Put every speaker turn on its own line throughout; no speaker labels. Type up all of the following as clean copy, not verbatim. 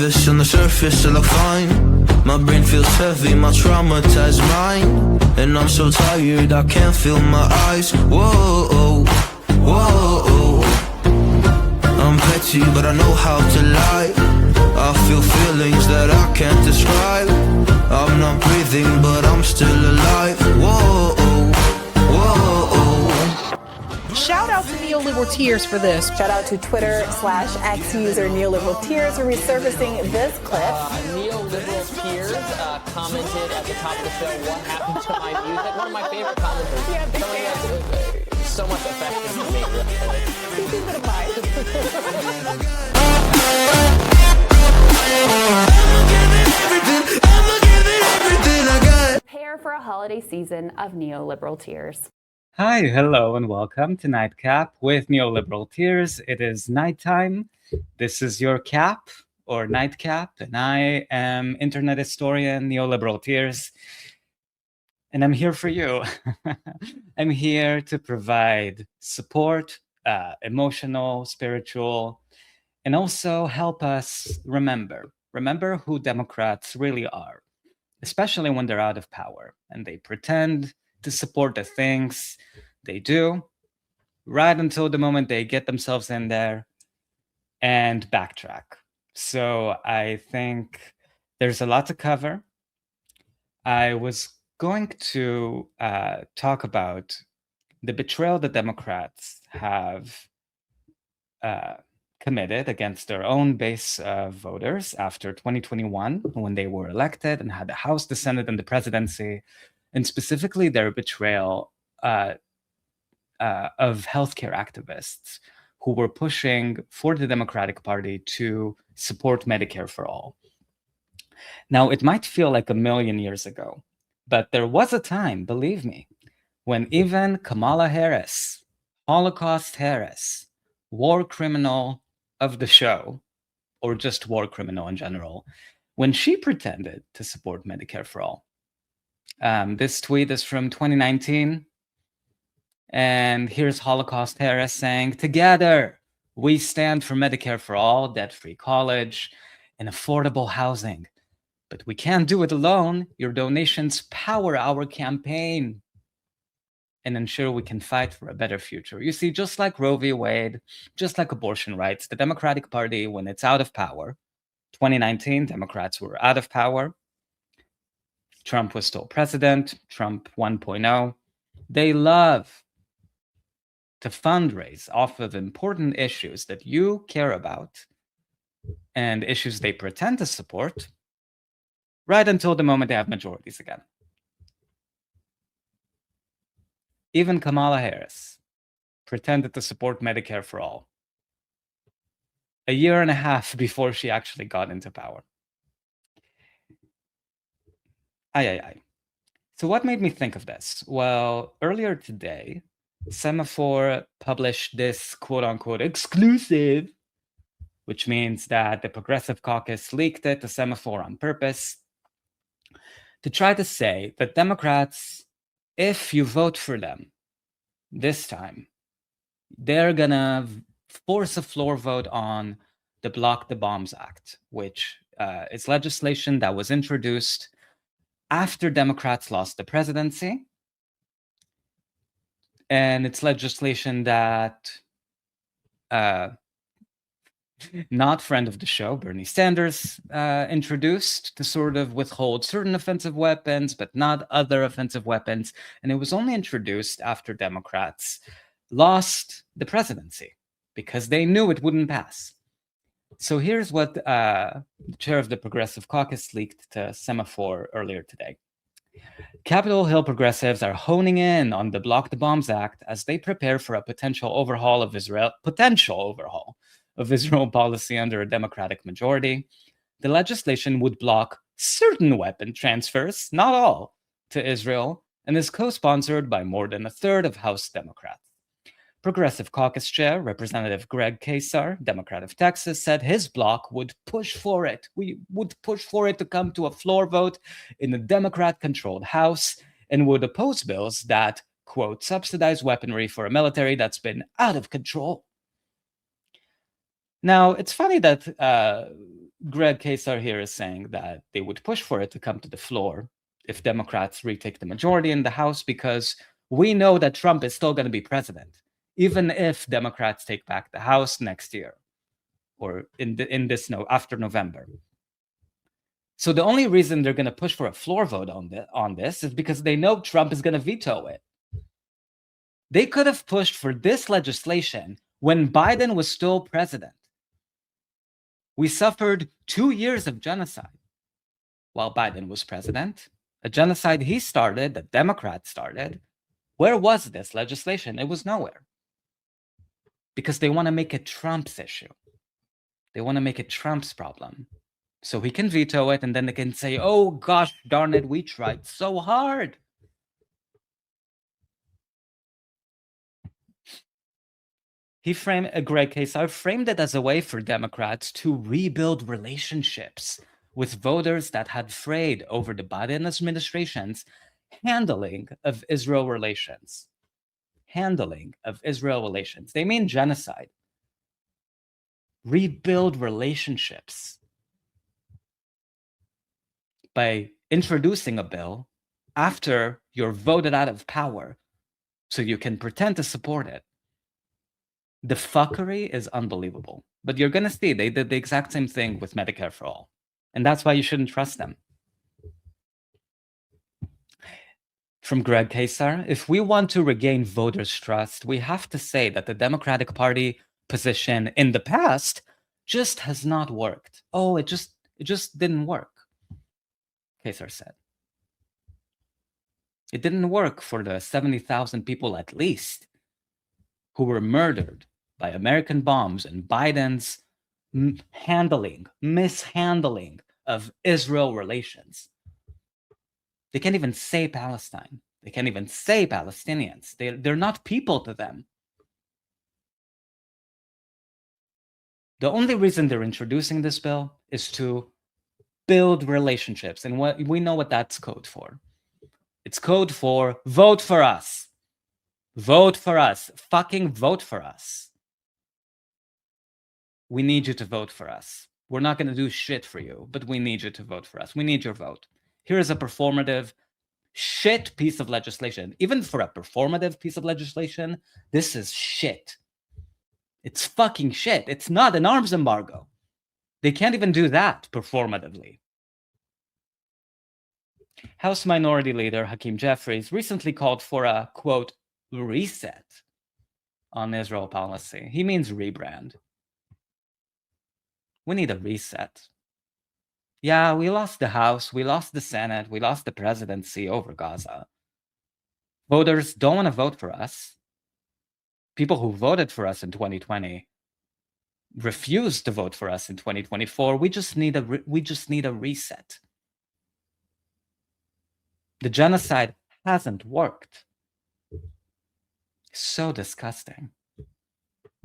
nervous, on the surface I look fine. My brain feels heavy, my traumatized mind. And I'm so tired, I can't feel my eyes. Whoa, whoa. I'm petty, but I know how to lie. I feel feelings that I can't describe. I'm not breathing, but I'm still alive. Whoa, whoa.
Shout out to Neoliberal Tears for this.
Shout out to Twitter/X user Neoliberal Tears for resurfacing this clip.
Neoliberal Tears commented at the top of the show, "What happened to my music?" One of my favorite commenters.
Yeah, big fan.
So much affection for me.
Keep it in mind. Prepare for a holiday season of Neoliberal Tears.
Hi, hello, and welcome to Nightcap with Neoliberal Tears. It is nighttime. This is your cap or nightcap, and I am internet historian Neoliberal Tears, and I'm here for you. I'm here to provide support, emotional, spiritual, and also help us remember who Democrats really are, especially when they're out of power and they pretend to support the things they do right until the moment they get themselves in there and backtrack. So I think there's a lot to cover. I was going to talk about the betrayal the Democrats have committed against their own base of voters after 2021, when they were elected and had the House, the Senate, and the presidency, and specifically their betrayal of healthcare activists who were pushing for the Democratic Party to support Medicare for all. Now, it might feel like a million years ago, but there was a time, believe me, when even Kamala Harris, Holocaust Harris, war criminal of the show, or just war criminal in general, when she pretended to support Medicare for all. This tweet is from 2019. And here's Holocaust Harris saying, "Together, we stand for Medicare for all, debt-free college, and affordable housing. But we can't do it alone. Your donations power our campaign and ensure we can fight for a better future." You see, just like Roe v. Wade, just like abortion rights, the Democratic Party, when it's out of power, 2019, Democrats were out of power. Trump was still president, Trump 1.0. They love to fundraise off of important issues that you care about and issues they pretend to support right until the moment they have majorities again. Even Kamala Harris pretended to support Medicare for all a year and a half before she actually got into power. So what made me think of this? Well, earlier today, Semaphore published this quote-unquote exclusive, which means that the Progressive Caucus leaked it to Semaphore on purpose, to try to say that Democrats, if you vote for them this time, they're gonna force a floor vote on the Block the Bombs Act, which is legislation that was introduced after Democrats lost the presidency. And it's legislation that not friend of the show, Bernie Sanders, introduced to sort of withhold certain offensive weapons, but not other offensive weapons. And it was only introduced after Democrats lost the presidency because they knew it wouldn't pass. So here's what the chair of the Progressive Caucus leaked to Semaphore earlier today. Capitol Hill progressives are honing in on the Block the Bombs Act as they prepare for a potential overhaul of Israel policy under a Democratic majority. The legislation would block certain weapon transfers, not all, to Israel, and is co-sponsored by more than a third of House Democrats. Progressive Caucus Chair, Representative Greg Kasar, Democrat of Texas, said his bloc would push for it. We would push for it to come to a floor vote in the Democrat-controlled House and would oppose bills that, quote, subsidize weaponry for a military that's been out of control. Now, it's funny that Greg Kasar here is saying that they would push for it to come to the floor if Democrats retake the majority in the House, because we know that Trump is still going to be president, even if Democrats take back the House next year or after November. So the only reason they're going to push for a floor vote on this is because they know Trump is going to veto it. They could have pushed for this legislation when Biden was still president. We suffered 2 years of genocide while Biden was president, a genocide he started, that Democrats started. Where was this legislation? It was nowhere. Because they want to make it Trump's issue. They want to make it Trump's problem. So he can veto it, and then they can say, oh gosh darn it, we tried so hard. Greg Kasar framed it as a way for Democrats to rebuild relationships with voters that had frayed over the Biden administration's handling of Israel relations. Handling of Israel relations. They mean genocide. Rebuild relationships by introducing a bill after you're voted out of power so you can pretend to support it. The fuckery is unbelievable. But you're going to see they did the exact same thing with Medicare for all. And that's why you shouldn't trust them. From Greg Kasar, if we want to regain voters' trust, we have to say that the Democratic Party position in the past just has not worked. Oh, it just didn't work, Kasar said. It didn't work for the 70,000 people at least who were murdered by American bombs and Biden's mishandling of Israel relations. They can't even say Palestine. They can't even say Palestinians. They're not people to them. The only reason they're introducing this bill is to build relationships. And we know what that's code for. It's code for vote for us. Vote for us. Fucking vote for us. We need you to vote for us. We're not going to do shit for you, but we need you to vote for us. We need your vote. Here is a performative shit piece of legislation. Even for a performative piece of legislation, this is shit. It's fucking shit. It's not an arms embargo. They can't even do that performatively. House Minority Leader Hakeem Jeffries recently called for a, quote, reset on Israel policy. He means rebrand. We need a reset. Yeah, we lost the House, we lost the Senate, we lost the presidency over Gaza. Voters don't want to vote for us. People who voted for us in 2020 refused to vote for us in 2024. We just need a reset. The genocide hasn't worked. So disgusting.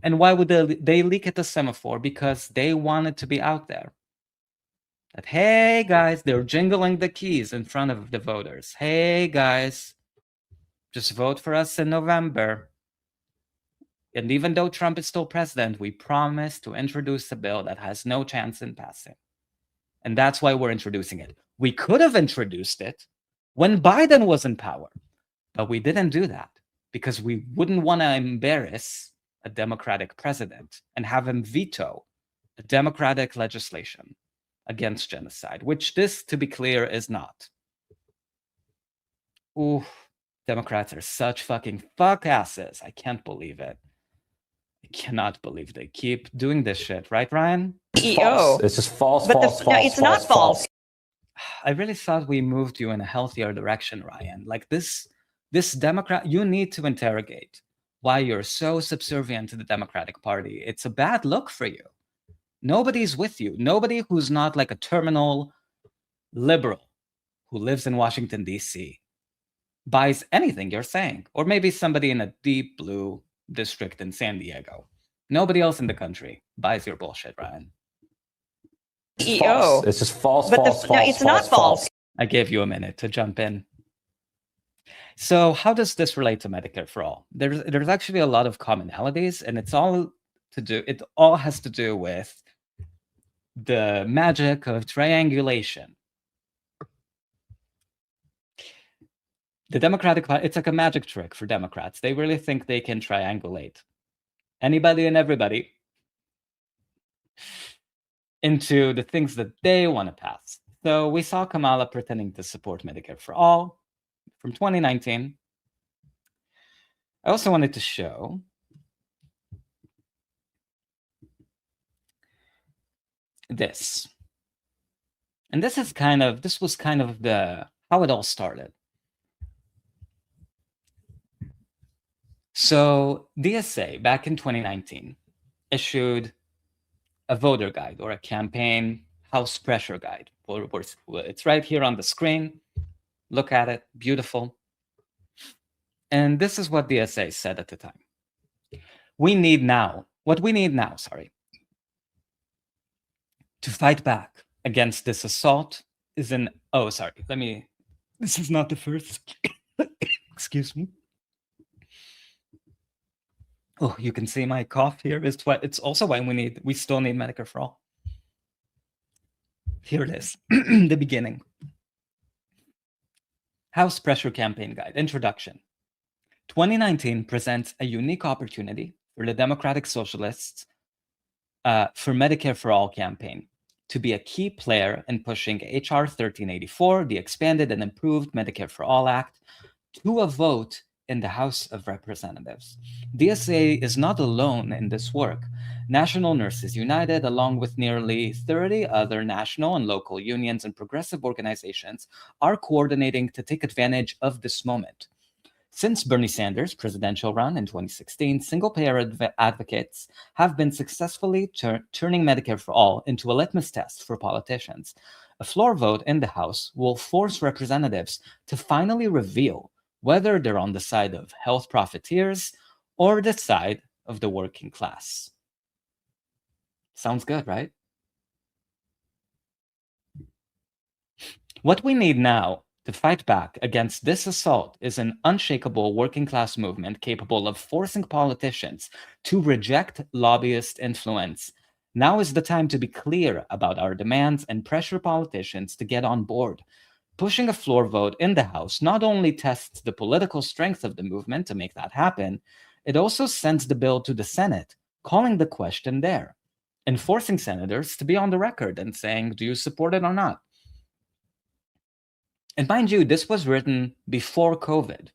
And why would they leak at the semaphore? Because they wanted to be out there. That, hey guys, they're jingling the keys in front of the voters. Hey guys, just vote for us in November. And even though Trump is still president, we promise to introduce a bill that has no chance in passing. And that's why we're introducing it. We could have introduced it when Biden was in power, but we didn't do that because we wouldn't want to embarrass a Democratic president and have him veto a Democratic legislation against genocide, which this, to be clear, is not. Ooh, Democrats are such fucking fuck asses. I can't believe it. I cannot believe they keep doing this shit, right, Ryan?
False. It's just false, false.
No, it's not false.
I really thought we moved you in a healthier direction, Ryan. Like this Democrat, you need to interrogate why you're so subservient to the Democratic Party. It's a bad look for you. Nobody's with you. Nobody who's not like a terminal liberal who lives in Washington, D.C. buys anything you're saying. Or maybe somebody in a deep blue district in San Diego. Nobody else in the country buys your bullshit, Ryan.
False. It's just false, false, false.
It's not false.
I gave you a minute to jump in. So how does this relate to Medicare for all? There's actually a lot of commonalities, and it all has to do with the magic of triangulation. The Democratic Party, it's like a magic trick for Democrats. They really think they can triangulate anybody and everybody into the things that they want to pass. So we saw Kamala pretending to support Medicare for all from 2019. I also wanted to show this. And this was kind of how it all started. So DSA back in 2019 issued a voter guide or a campaign house pressure guide. It's right here on the screen. Look at it, beautiful. And this is what DSA said at the time. What we need now, to fight back against this assault is this is not the first, excuse me. Oh, you can see my cough here. It's also why we still need Medicare for all. Here it is, the beginning. House Pressure Campaign Guide, Introduction. 2019 presents a unique opportunity for the Democratic Socialists for Medicare for All campaign to be a key player in pushing H.R. 1384, the expanded and improved Medicare for All Act, to a vote in the House of Representatives. DSA is not alone in this work. National Nurses United, along with nearly 30 other national and local unions and progressive organizations, are coordinating to take advantage of this moment. Since Bernie Sanders' presidential run in 2016, single-payer advocates have been successfully turning Medicare for All into a litmus test for politicians. A floor vote in the House will force representatives to finally reveal whether they're on the side of health profiteers or the side of the working class. Sounds good, right? What we need now to fight back against this assault is an unshakable working class movement capable of forcing politicians to reject lobbyist influence. Now is the time to be clear about our demands and pressure politicians to get on board. Pushing a floor vote in the House not only tests the political strength of the movement to make that happen, it also sends the bill to the Senate, calling the question there, and forcing senators to be on the record and saying, do you support it or not? And mind you, this was written before COVID.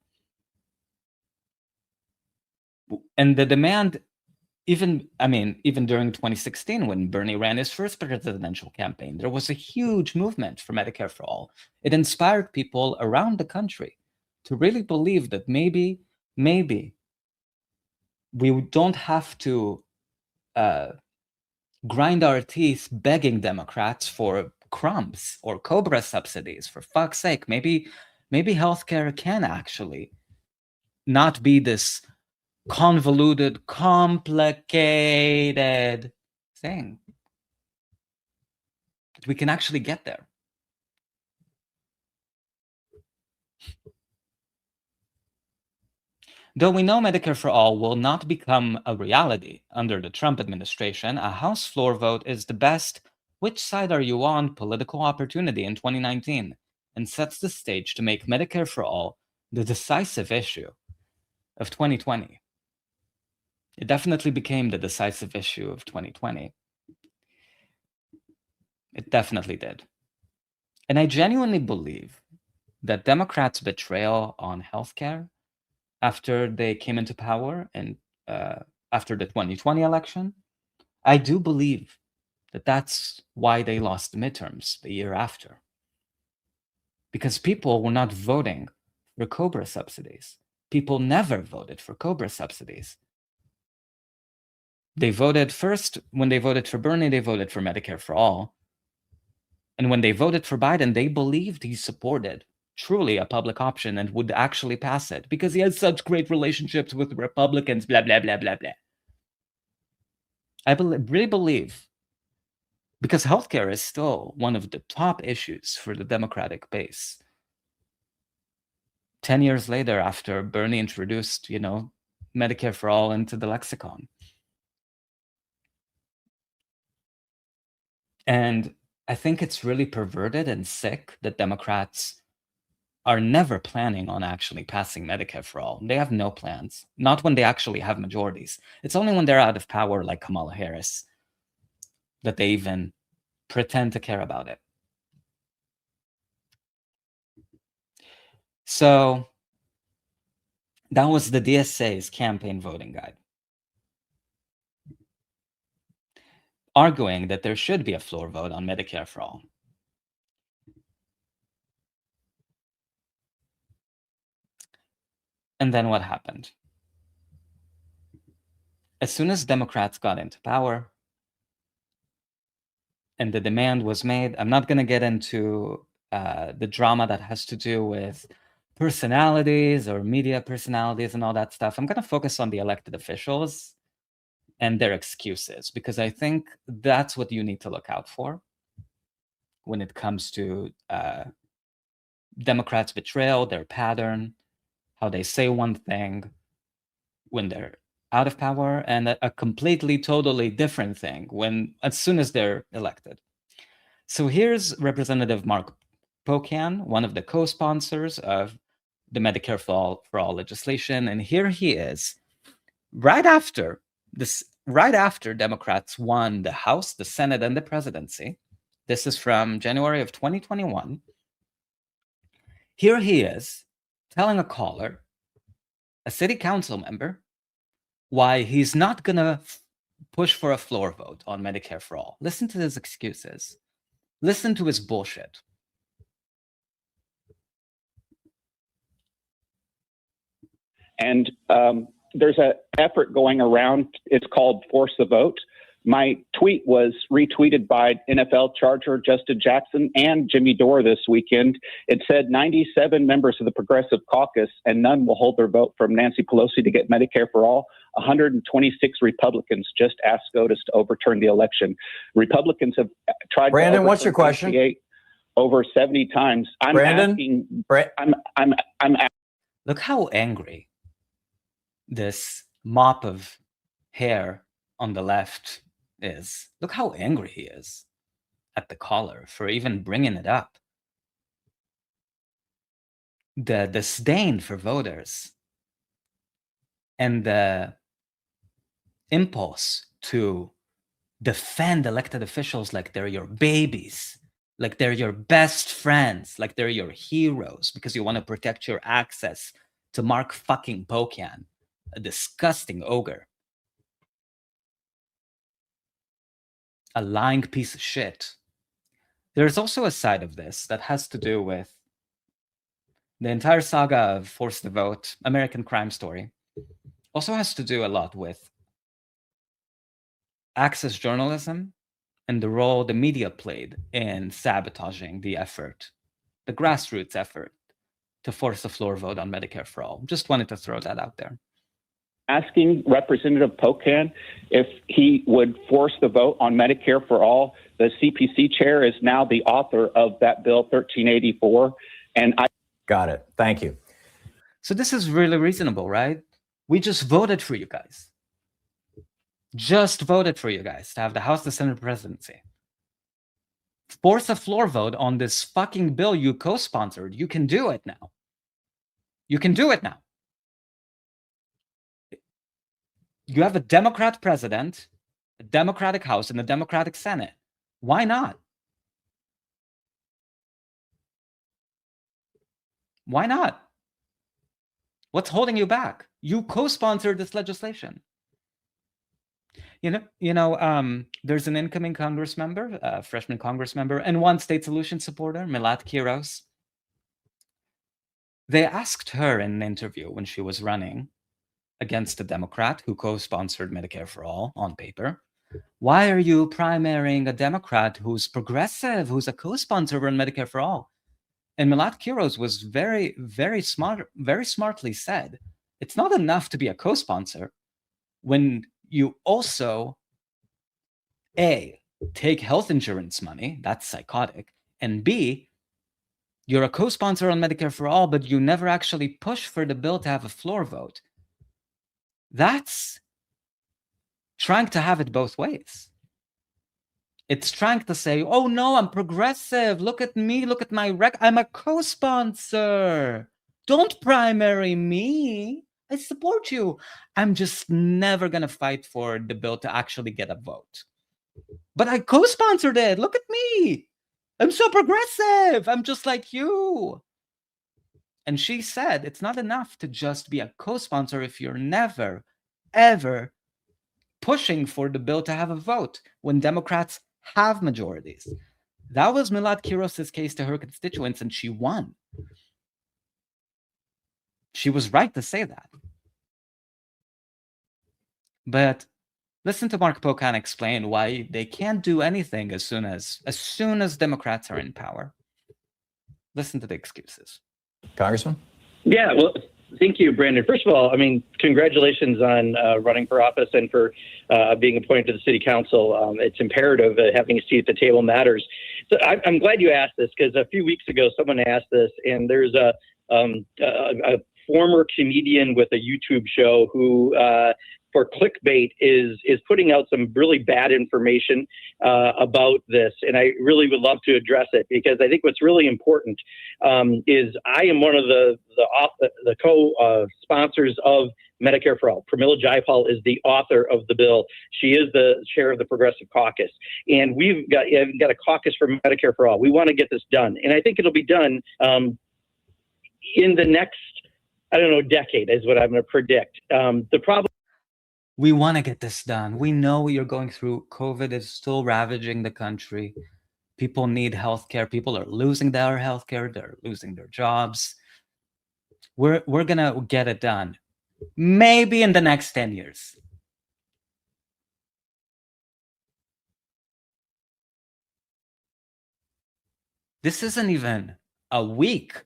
And the demand, even during 2016, when Bernie ran his first presidential campaign, there was a huge movement for Medicare for All. It inspired people around the country to really believe that maybe we don't have to grind our teeth begging Democrats for crumbs or Cobra subsidies. For fuck's sake, maybe healthcare can actually not be this convoluted, complicated thing. We can actually get there. Though we know Medicare for All will not become a reality under the Trump administration, a House floor vote is the best which side are you on political opportunity in 2019, and sets the stage to make Medicare for All the decisive issue of 2020. It definitely became the decisive issue of 2020. It definitely did. And I genuinely believe that Democrats' betrayal on healthcare after they came into power and after the 2020 election, I do believe that that's why they lost the midterms the year after. Because people were not voting for Cobra subsidies. People never voted for Cobra subsidies. They voted first, when they voted for Bernie, they voted for Medicare for All. And when they voted for Biden, they believed he supported truly a public option and would actually pass it because he has such great relationships with Republicans, blah, blah, blah, blah, blah. I really believe, because healthcare is still one of the top issues for the Democratic base. 10 years later, after Bernie introduced, Medicare for All into the lexicon. And I think it's really perverted and sick that Democrats are never planning on actually passing Medicare for all. They have no plans, not when they actually have majorities. It's only when they're out of power, like Kamala Harris, that they even pretend to care about it. So that was the DSA's campaign voting guide, arguing that there should be a floor vote on Medicare for all. And then what happened? As soon as Democrats got into power and the demand was made, I'm not going to get into the drama that has to do with personalities or media personalities and all that stuff. I'm going to focus on the elected officials and their excuses, because I think that's what you need to look out for when it comes to Democrats' betrayal, their pattern, how they say one thing when they're out of power, and a completely, totally different thing as soon as they're elected. So here's Representative Mark Pocan, one of the co-sponsors of the Medicare for all legislation, and here he is, right after Democrats won the House, the Senate, and the presidency. This is from January of 2021. Here he is telling a caller, a city council member, why he's not going to push for a floor vote on Medicare for all. Listen to his excuses. Listen to his bullshit.
And there's an effort going around. It's called Force the Vote. My tweet was retweeted by NFL Charger Justin Jackson and Jimmy Dore this weekend. It said 97 members of the Progressive Caucus, and none will hold their vote from Nancy Pelosi to get Medicare for all. 126 Republicans just asked SCOTUS to overturn the election. Republicans have tried.
Brandon, what's your question?
Over 70 times. I'm
Brandon?
asking.
Look how angry this mop of hair on the left is. Look how angry he is at the caller for even bringing it up. The disdain for voters and the impulse to defend elected officials like they're your babies, like they're your best friends, like they're your heroes, because you want to protect your access to Mark fucking Pocan, a disgusting ogre, a lying piece of shit. There's also a side of this that has to do with the entire saga of Force the Vote, American Crime Story. Also has to do a lot with access journalism and the role the media played in sabotaging the effort, the grassroots effort, to force a floor vote on Medicare for all. Just wanted to throw that out there.
Asking Representative Pocan if he would force the vote on Medicare for all. The CPC chair is now the author of that bill 1384. And I
got it. Thank you.
So this is really reasonable, right? We just voted for you guys. Just voted for you guys to have the House, the Senate, presidency. Force a floor vote on this fucking bill you co-sponsored. You can do it now. You can do it now. You have a Democrat president, a Democratic House, and a Democratic Senate. Why not? Why not? What's holding you back? You co-sponsored this legislation. There's an incoming Congress member, a freshman Congress member, and one state solution supporter, Milat Kiros. They asked her in an interview when she was running against a Democrat who co-sponsored Medicare for all on paper, why are you primarying a Democrat who's progressive, who's a co-sponsor on Medicare for all? And Milat Kiros was very, very smart, very smartly said, it's not enough to be a co-sponsor when you also, A, take health insurance money, that's psychotic, and B, you're a co-sponsor on Medicare for all, but you never actually push for the bill to have a floor vote. That's trying to have it both ways. It's trying to say, oh no, I'm progressive. Look at me. Look at my I'm a co-sponsor. Don't primary me. I support you. I'm just never going to fight for the bill to actually get a vote. But I co-sponsored it. Look at me. I'm so progressive. I'm just like you. And she said it's not enough to just be a co-sponsor if you're never, ever pushing for the bill to have a vote when Democrats have majorities. That was Milad Kiros's case to her constituents, and she won. She was right to say that. But listen to Mark Pocan explain why they can't do anything as soon as Democrats are in power. Listen to the excuses.
Congressman?
Yeah, well, thank you, Brandon. First of all, I mean, congratulations on running for office and for being appointed to the city council. It's imperative that having a seat at the table matters. So I'm glad you asked this, because a few weeks ago someone asked this, and there's a former comedian with a YouTube show who, for clickbait, is putting out some really bad information about this, and I really would love to address it, because I think what's really important is I am one of the co-sponsors of Medicare for All. Pramila Jayapal is the author of the bill. She is the chair of the Progressive Caucus, and we've got a caucus for Medicare for All. We want to get this done, and I think it'll be done in the next, I don't know, decade is what I'm going to predict. The problem.
We want to get this done. We know what you're going through. COVID is still ravaging the country. People need healthcare. People are losing their healthcare. They're losing their jobs. We're going to get it done. Maybe in the next 10 years. This isn't even a week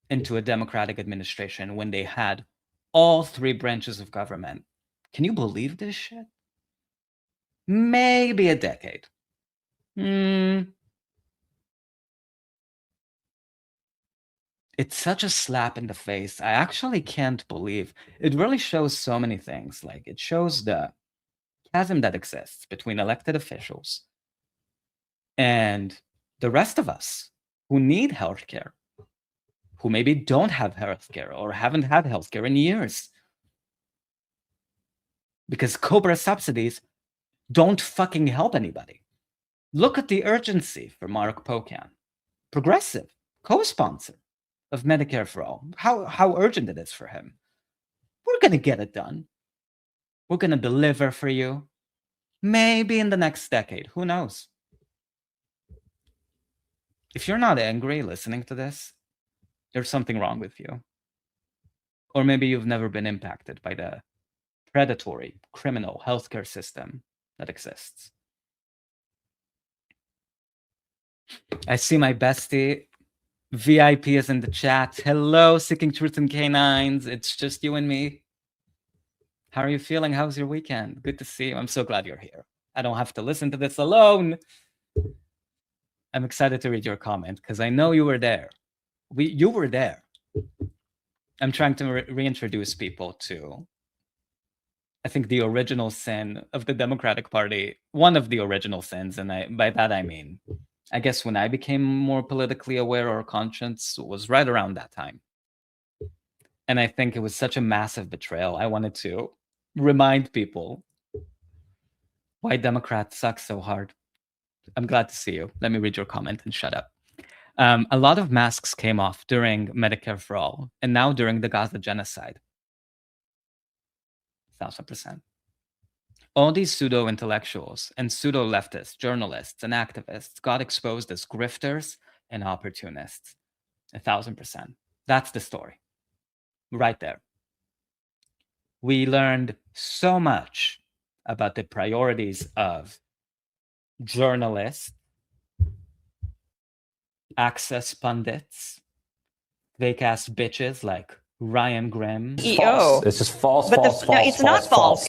into a Democratic administration when they had all three branches of government. Can you believe this shit? Maybe a decade. It's such a slap in the face. I actually can't believe. It really shows so many things. Like, it shows the chasm that exists between elected officials and the rest of us who need healthcare, who maybe don't have healthcare or haven't had healthcare in years. Because COBRA subsidies don't fucking help anybody. Look at the urgency for Mark Pocan, progressive, co-sponsor of Medicare for All. How urgent it is for him. We're going to get it done. We're going to deliver for you. Maybe in the next decade. Who knows? If you're not angry listening to this, there's something wrong with you. Or maybe you've never been impacted by the predatory, criminal healthcare system that exists. I see my bestie VIP is in the chat. Hello, Seeking Truth and Canines. It's just you and me. How are you feeling? How's your weekend? Good to see you. I'm so glad you're here. I don't have to listen to this alone. I'm excited to read your comment because I know you were there. You were there. I'm trying to reintroduce people to, I think, the original sin of the Democratic Party. One of the original sins, and by that I mean, I guess when I became more politically aware or conscious was right around that time. And I think it was such a massive betrayal. I wanted to remind people why Democrats suck so hard. I'm glad to see you. Let me read your comment and shut up. A lot of masks came off during Medicare for All, and now during the Gaza genocide. 1000%. All these pseudo-intellectuals and pseudo-leftists, journalists, and activists got exposed as grifters and opportunists. 1000%. That's the story. Right there. We learned so much about the priorities of journalists, access pundits, fake-ass bitches like Ryan Grimm.
False. It's just false, false.
No, it's not false.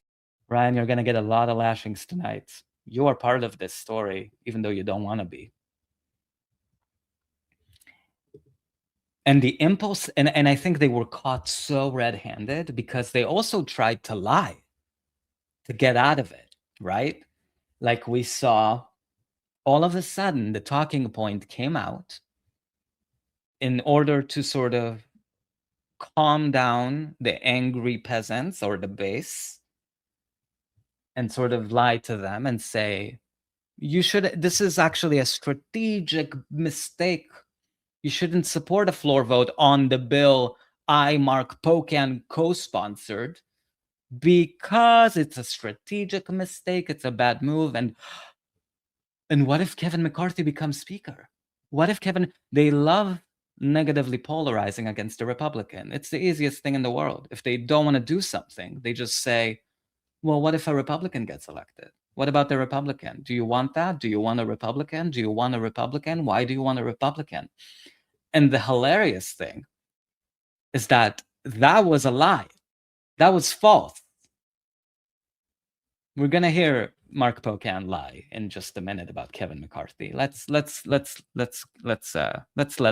Ryan, you're going to get a lot of lashings tonight. You are part of this story, even though you don't want to be. And the impulse, and I think they were caught so red-handed because they also tried to lie to get out of it, right? Like we saw all of a sudden the talking point came out in order to sort of calm down the angry peasants or the base and sort of lie to them and say, this is actually a strategic mistake. You shouldn't support a floor vote on the bill I, Mark Pocan, co-sponsored, because it's a strategic mistake, it's a bad move. And what if Kevin McCarthy becomes speaker? What if they love negatively polarizing against a Republican. It's the easiest thing in the world. If they don't want to do something, they just say, well, what if a Republican gets elected? What about the Republican? Do you want that? Do you want a Republican? Do you want a Republican? Why do you want a Republican? And the hilarious thing is that was a lie. That was false. We're gonna hear Mark Pocan lie in just a minute about Kevin McCarthy. Let's let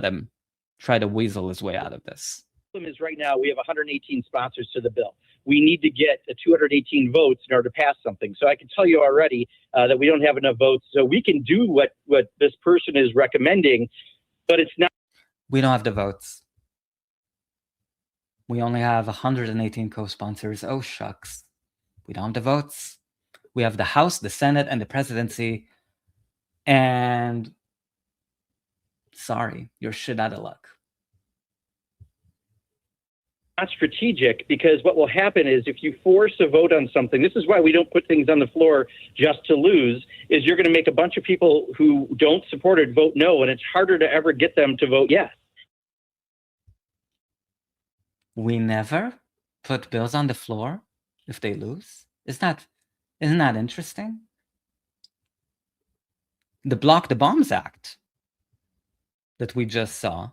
him try to weasel his way out of this.
The problem is right now we have 118 sponsors to the bill. We need to get 218 votes in order to pass something. So I can tell you already that we don't have enough votes. So we can do what this person is recommending, but it's not.
We don't have the votes. We only have 118 co-sponsors. Oh, shucks. We don't have the votes. We have the House, the Senate, and the presidency. And sorry, you're shit out of luck.
Not strategic, because what will happen is if you force a vote on something, this is why we don't put things on the floor just to lose, is you're going to make a bunch of people who don't support it vote no, and it's harder to ever get them to vote yes.
We never put bills on the floor if they lose. Isn't that interesting? The Block the Bombs Act that we just saw,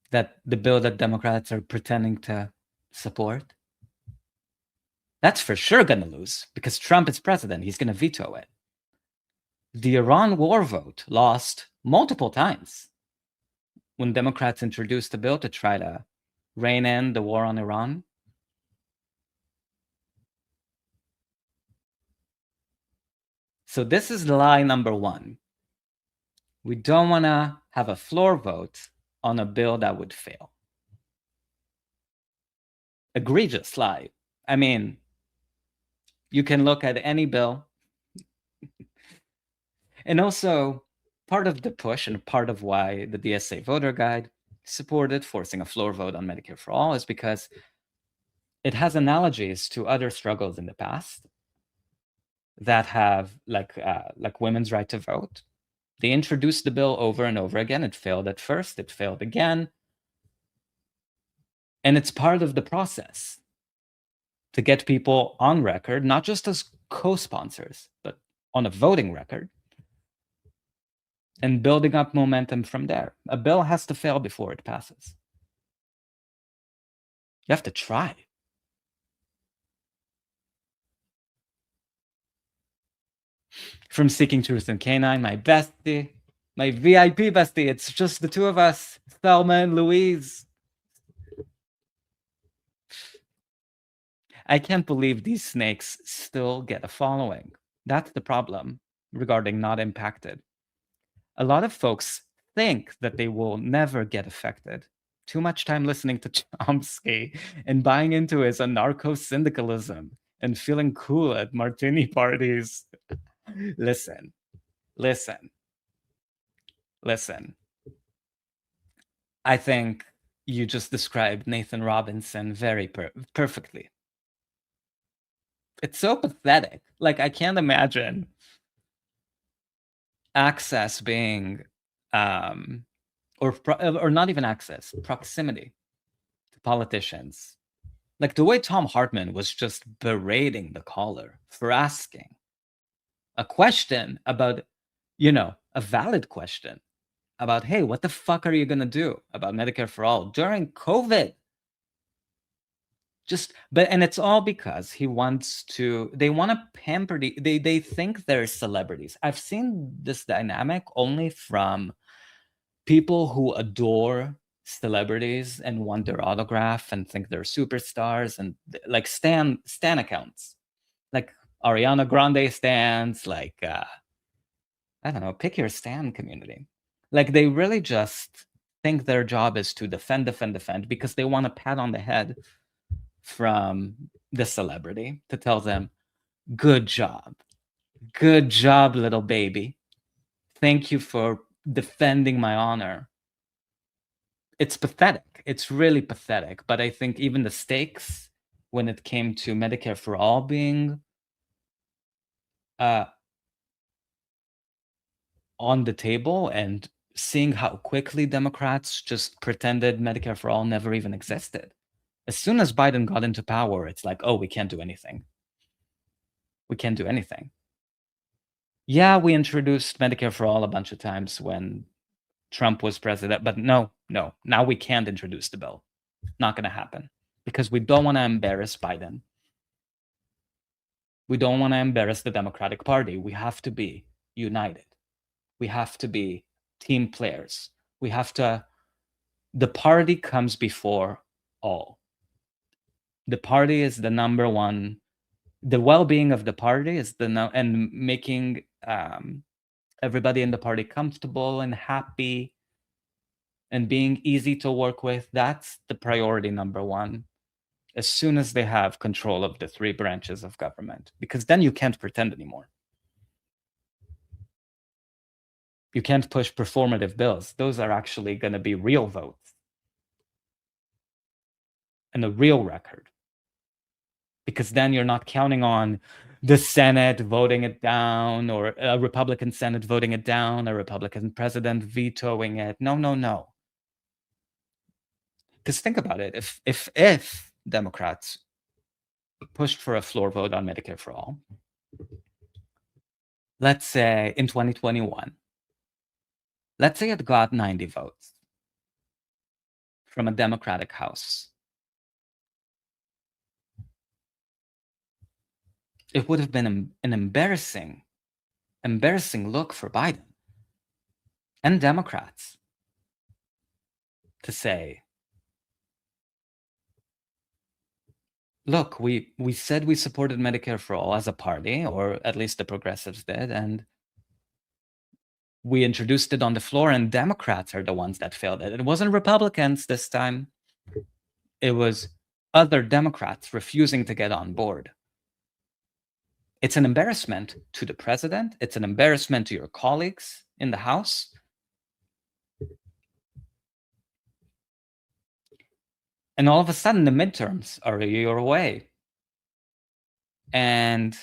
that the bill that Democrats are pretending to support, that's for sure going to lose because Trump is president. He's going to veto it. The Iran war vote lost multiple times when Democrats introduced a bill to try to rein in the war on Iran. So this is lie number one. We don't want to have a floor vote on a bill that would fail. Egregious lie. I mean, you can look at any bill. And also, part of the push and part of why the DSA voter guide supported forcing a floor vote on Medicare for all is because it has analogies to other struggles in the past that have, like women's right to vote. They introduced the bill over and over again. It failed at first, it failed again. And it's part of the process to get people on record, not just as co-sponsors, but on a voting record, and building up momentum from there. A bill has to fail before it passes. You have to try. From Seeking Truth and Canine, my bestie, my VIP bestie. It's just the two of us, Thelma and Louise. I can't believe these snakes still get a following. That's the problem regarding not impacted. A lot of folks think that they will never get affected. Too much time listening to Chomsky and buying into his anarcho-syndicalism and feeling cool at martini parties. Listen. I think you just described Nathan Robinson very perfectly. It's so pathetic. Like, I can't imagine access being, or not even access, proximity to politicians. Like the way Tom Hartman was just berating the caller for asking a question about, a valid question about, hey, what the fuck are you going to do about Medicare for all during COVID? And it's all because they want to pamper they think they're celebrities. I've seen this dynamic only from people who adore celebrities and want their autograph and think they're superstars, and like stan accounts. Like, Ariana Grande stands, like, I don't know, pick your stand community. Like, they really just think their job is to defend because they want a pat on the head from the celebrity to tell them, good job, little baby. Thank you for defending my honor. It's pathetic. It's really pathetic. But I think even the stakes when it came to Medicare for all being on the table and seeing how quickly Democrats just pretended Medicare for all never even existed. As soon as Biden got into power, it's like, oh, we can't do anything. We can't do anything. Yeah, we introduced Medicare for all a bunch of times when Trump was president, but no, now we can't introduce the bill. Not going to happen because we don't want to embarrass Biden. We don't want to embarrass the Democratic Party. We have to be united. We have to be team players. We have to, the party comes before all. The party is the number one, the well-being of the party is and making everybody in the party comfortable and happy and being easy to work with. That's the priority number one. As soon as they have control of the three branches of government, because then you can't pretend anymore. You can't push performative bills. Those are actually going to be real votes and a real record. Because then you're not counting on the Senate voting it down or a Republican Senate voting it down, a Republican president vetoing it. No. Because think about it. If Democrats pushed for a floor vote on Medicare for all, let's say in 2021, let's say it got 90 votes from a Democratic House. It would have been an embarrassing look for Biden and Democrats to say, look, we said we supported Medicare for all as a party, or at least the progressives did, and we introduced it on the floor, and Democrats are the ones that failed it. It wasn't Republicans this time. It was other Democrats refusing to get on board. It's an embarrassment to the president. It's an embarrassment to your colleagues in the House. And all of a sudden, the midterms are a year away. And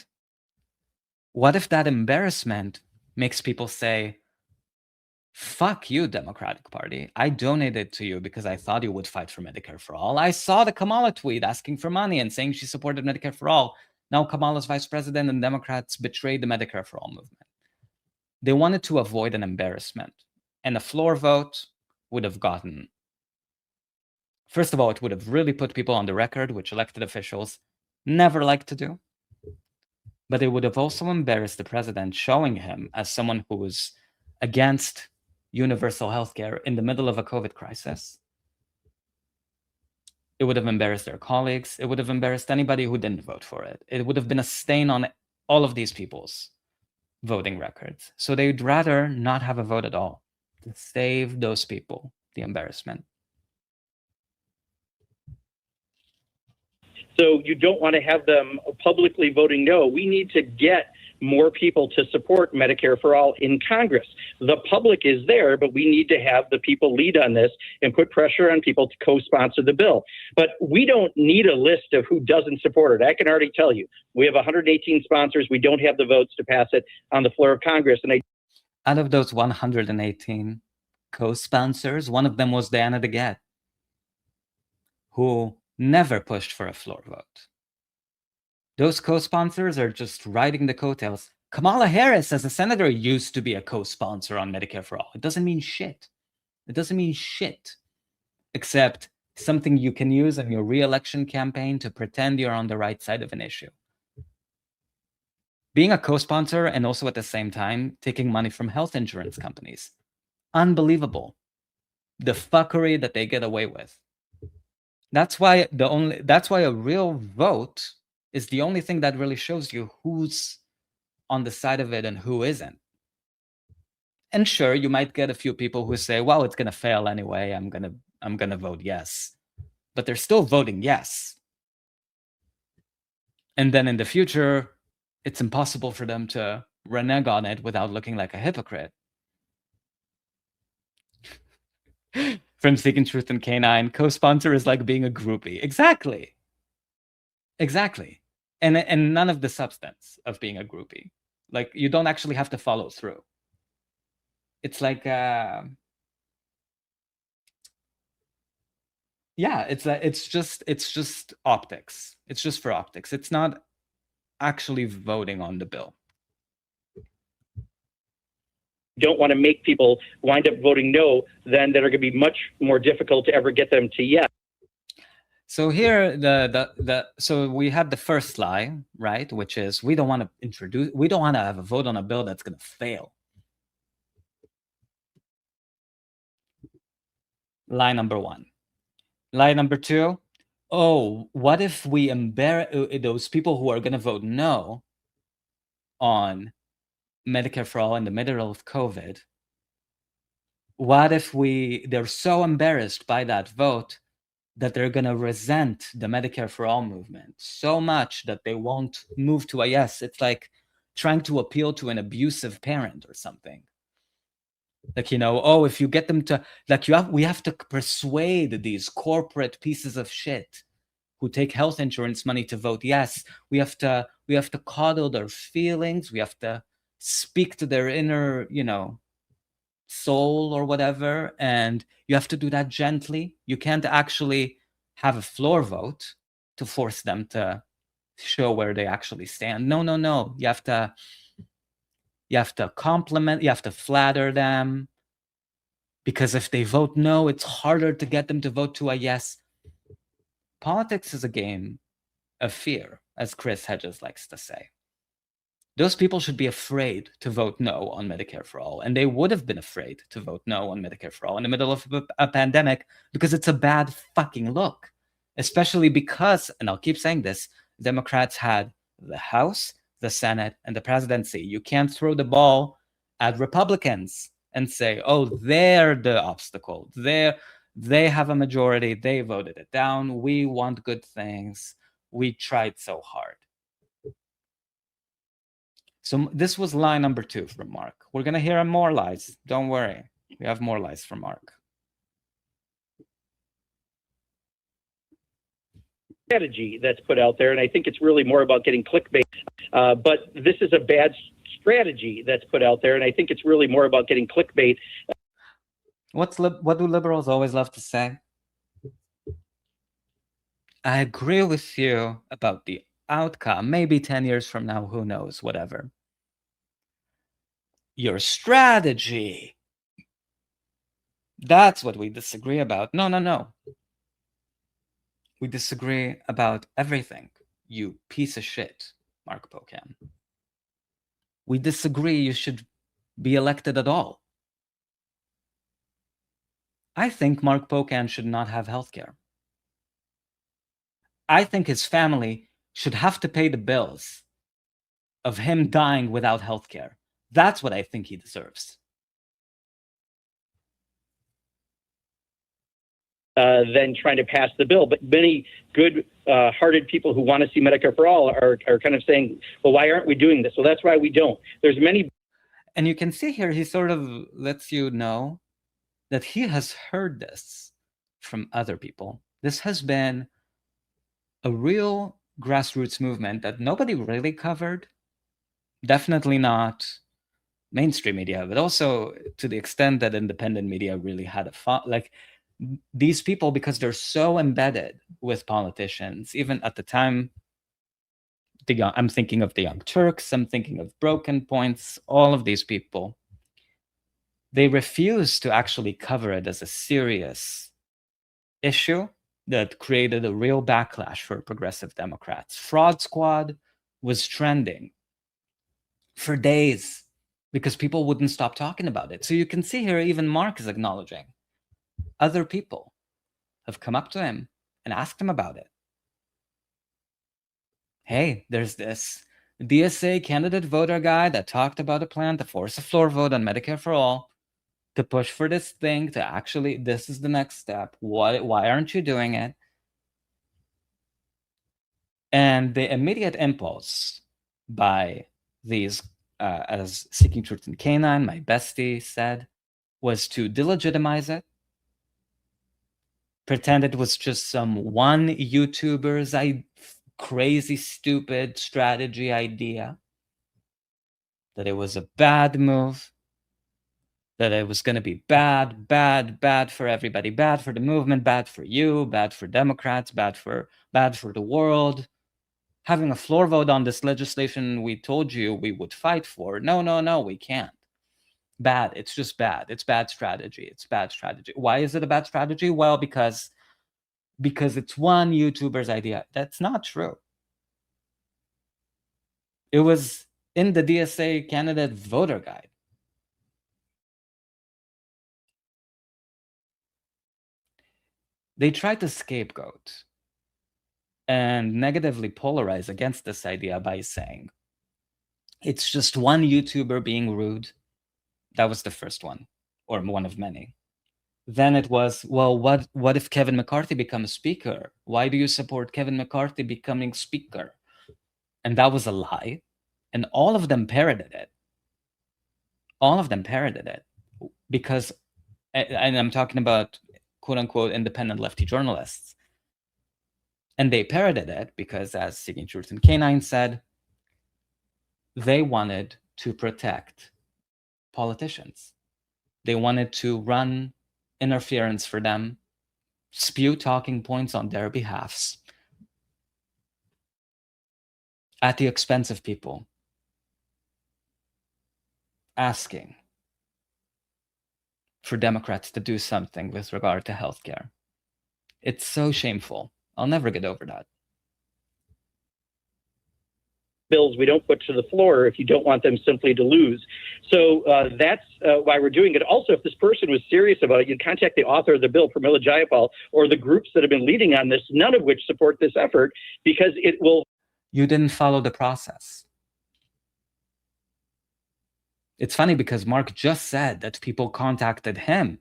what if that embarrassment makes people say, fuck you, Democratic Party. I donated to you because I thought you would fight for Medicare for all. I saw the Kamala tweet asking for money and saying she supported Medicare for all. Now Kamala's vice president and Democrats betrayed the Medicare for all movement. They wanted to avoid an embarrassment. And a floor vote would have gotten, first of all, it would have really put people on the record, which elected officials never like to do. But it would have also embarrassed the president, showing him as someone who was against universal healthcare in the middle of a COVID crisis. It would have embarrassed their colleagues. It would have embarrassed anybody who didn't vote for it. It would have been a stain on all of these people's voting records. So they'd rather not have a vote at all to save those people the embarrassment.
So you don't want to have them publicly voting no. We need to get more people to support Medicare for all in Congress. The public is there, but we need to have the people lead on this and put pressure on people to co-sponsor the bill. But we don't need a list of who doesn't support it. I can already tell you, we have 118 sponsors. We don't have the votes to pass it on the floor of Congress. And
out of those 118 co-sponsors, one of them was Diana DeGette, who never pushed for a floor vote. Those co-sponsors are just riding the coattails. Kamala Harris, as a senator, used to be a co-sponsor on Medicare for all. It doesn't mean shit. It doesn't mean shit, except something you can use in your re-election campaign to pretend you're on the right side of an issue. Being a co-sponsor and also at the same time taking money from health insurance companies. Unbelievable. The fuckery that they get away with. That's why a real vote is the only thing that really shows you who's on the side of it and who isn't. And sure, you might get a few people who say, well, it's going to fail anyway. I'm going to vote yes. But they're still voting yes. And then in the future, it's impossible for them to renege on it without looking like a hypocrite. From Seeking Truth and Canine, co-sponsor is like being a groupie. Exactly. And none of the substance of being a groupie. Like, you don't actually have to follow through. It's like, yeah, it's just optics. It's just for optics. It's not actually voting on the bill.
Don't want to make people wind up voting no, then that are going to be much more difficult to ever get them to yes.
So here, so we had the first lie, right? Which is we don't want to have a vote on a bill that's going to fail. Lie number one. Lie number two, oh, what if we embarrass those people who are going to vote no on Medicare for all in the middle of COVID? What if they're so embarrassed by that vote that they're going to resent the Medicare for all movement so much that they won't move to a yes? It's like trying to appeal to an abusive parent or something. Like, oh, if you get them to, like, we have to persuade these corporate pieces of shit who take health insurance money to vote yes. We have to coddle their feelings. We have to speak to their inner, soul or whatever. And you have to do that gently. You can't actually have a floor vote to force them to show where they actually stand. No. You have to compliment, you have to flatter them. Because if they vote no, it's harder to get them to vote to a yes. Politics is a game of fear, as Chris Hedges likes to say. Those people should be afraid to vote no on Medicare for all. And they would have been afraid to vote no on Medicare for all in the middle of a pandemic because it's a bad fucking look. Especially because, and I'll keep saying this, Democrats had the House, the Senate, and the presidency. You can't throw the ball at Republicans and say, oh, they're the obstacle. They have a majority. They voted it down. We want good things. We tried so hard. So this was lie number 2 from Mark. We're going to hear more lies. Don't worry. We have more lies from Mark.
Strategy that's put out there, and I think it's really more about getting clickbait. But this is a bad strategy that's put out there, and I think it's really more about getting clickbait.
What do liberals always love to say? I agree with you about the outcome. Maybe 10 years from now, who knows, whatever. Your strategy. That's what we disagree about. No. We disagree about everything, you piece of shit, Mark Pocan. We disagree you should be elected at all. I think Mark Pocan should not have health care. I think his family should have to pay the bills of him dying without health care. That's what I think he deserves.
Than trying to pass the bill. But many good-hearted people who want to see Medicare for all are kind of saying, well, why aren't we doing this? Well, that's why we don't. There's many.
And you can see here, he sort of lets you know that he has heard this from other people. This has been a real grassroots movement that nobody really covered. Definitely not mainstream media, but also to the extent that independent media really had like these people, because they're so embedded with politicians, even at the time, I'm thinking of the Young Turks, I'm thinking of Broken Points, all of these people, they refused to actually cover it as a serious issue that created a real backlash for progressive Democrats. Fraud Squad was trending for days because people wouldn't stop talking about it. So you can see here, even Mark is acknowledging other people have come up to him and asked him about it. hey, there's this DSA candidate voter guy that talked about a plan to force a floor vote on Medicare for all, to push for this thing, to actually, this is the next step. Why aren't you doing it? And the immediate impulse by these, as Seeking Truth and Canine, my bestie, said, was to delegitimize it, pretend it was just some one YouTuber's crazy, stupid strategy idea, that it was a bad move, that it was going to be bad for everybody, bad for the movement, bad for you, bad for Democrats, bad for the world. Having a floor vote on this legislation we told you we would fight for. No, we can't. Bad. It's just bad. It's bad strategy. It's bad strategy. Why is it a bad strategy? Well, because it's one YouTuber's idea. That's not true. It was in the DSA candidate voter guide. They tried to scapegoat and negatively polarize against this idea by saying, it's just one YouTuber being rude. That was the first one, or one of many. Then it was, well, what if Kevin McCarthy becomes speaker? Why do you support Kevin McCarthy becoming speaker? And that was a lie. And all of them parroted it. Because, and I'm talking about quote unquote independent lefty journalists. And they parroted it because, as Seeking Truth and Canine said, they wanted to protect politicians. They wanted to run interference for them, spew talking points on their behalfs at the expense of people, asking for Democrats to do something with regard to healthcare. It's so shameful. I'll never get over that.
Bills we don't put to the floor if you don't want them simply to lose. So that's why we're doing it. Also, if this person was serious about it, you'd contact the author of the bill, Pramila Jayapal, or the groups that have been leading on this, none of which support this effort, because it will...
You didn't follow the process. It's funny because Mark just said that people contacted him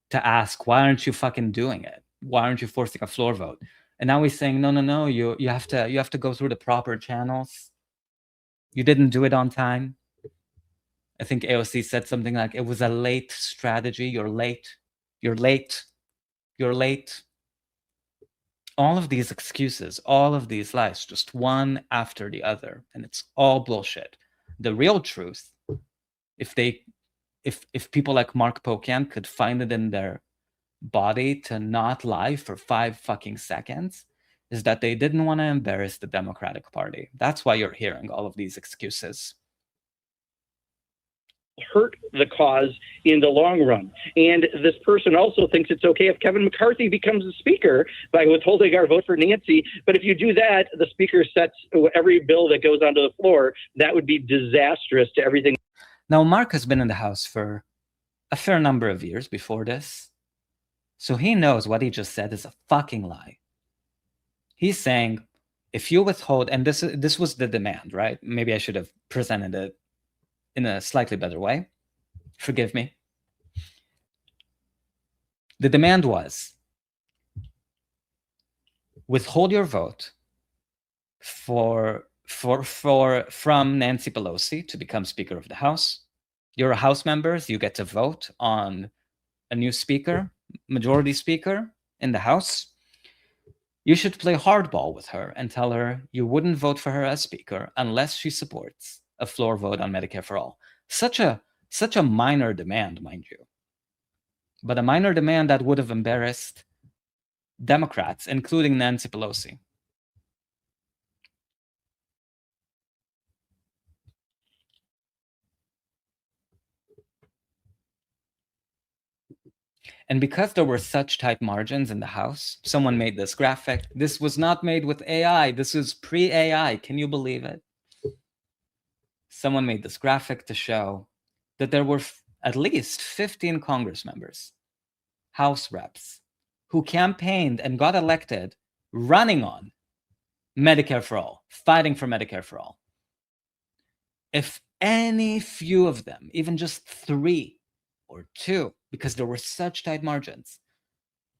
to ask, why aren't you fucking doing it? Why aren't you forcing a floor vote? And now he's saying, no, you have to go through the proper channels. You didn't do it on time. I think AOC said something like, it was a late strategy. You're late. All of these excuses, all of these lies, just one after the other. And it's all bullshit. The real truth, if people like Mark Pocan could find it in their body to not lie for 5 fucking seconds, is that they didn't want to embarrass the Democratic Party. That's why you're hearing all of these excuses.
Hurt the cause in the long run. And this person also thinks it's okay if Kevin McCarthy becomes the speaker by withholding our vote for Nancy. But if you do that, the speaker sets every bill that goes onto the floor. That would be disastrous to everything.
Now, Mark has been in the House for a fair number of years before this. So he knows what he just said is a fucking lie. He's saying, if you withhold, and this was the demand, right? Maybe I should have presented it in a slightly better way. Forgive me. The demand was, withhold your vote from Nancy Pelosi to become Speaker of the House. You're House members, you get to vote on a new speaker, majority speaker in the House. You should play hardball with her and tell her you wouldn't vote for her as speaker unless she supports a floor vote on Medicare for all. Such a minor demand, mind you. But a minor demand that would have embarrassed Democrats, including Nancy Pelosi. And because there were such tight margins in the House, someone made this graphic. This was not made with AI. This is pre-AI. Can you believe it? Someone made this graphic to show that there were at least 15 Congress members, House reps, who campaigned and got elected running on Medicare for all, fighting for Medicare for all. If any few of them, even just 3 or 2, because there were such tight margins,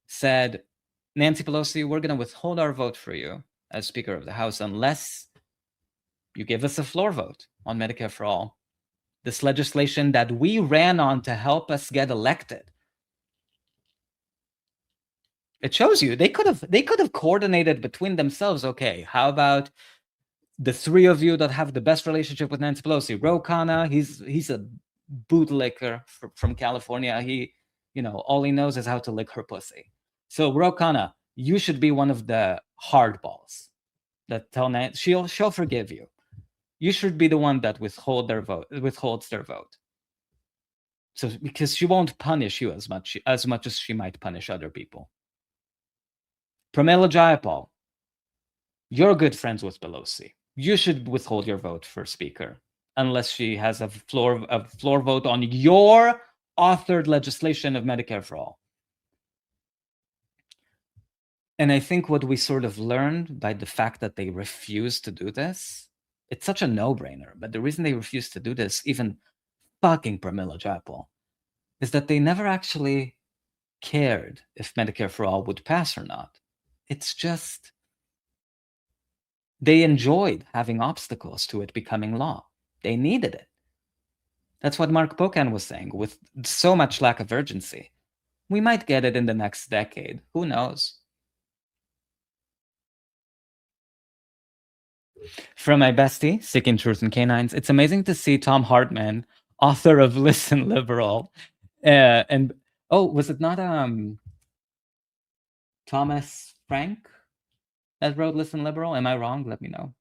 said, Nancy Pelosi, we're going to withhold our vote for you as Speaker of the House unless you give us a floor vote on Medicare for all, this legislation that we ran on to help us get elected. It shows you they could have coordinated between themselves. Okay, how about the 3 of you that have the best relationship with Nancy Pelosi? Ro Khanna, he's a bootlicker from California. He, all he knows is how to lick her pussy. So Ro Khanna, you should be one of the hardballs that tell Nancy she'll forgive you. You should be the one that withholds their vote. So because she won't punish you as much as she might punish other people. Pramila Jayapal, you're good friends with Pelosi. You should withhold your vote for Speaker unless she has a floor vote on your authored legislation of Medicare for all. And I think what we sort of learned by the fact that they refuse to do this, it's such a no-brainer, but the reason they refuse to do this, even fucking Pramila Jayapal, is that they never actually cared if Medicare for all would pass or not. It's just they enjoyed having obstacles to it becoming law. They needed it. That's what Mark Pocan was saying, with so much lack of urgency. We might get it in the next decade. Who knows? From my bestie, Seeking Truth and Canines, it's amazing to see Tom Hartman, author of Listen Liberal, and was it not Thomas Frank that wrote Listen Liberal? Am I wrong? Let me know.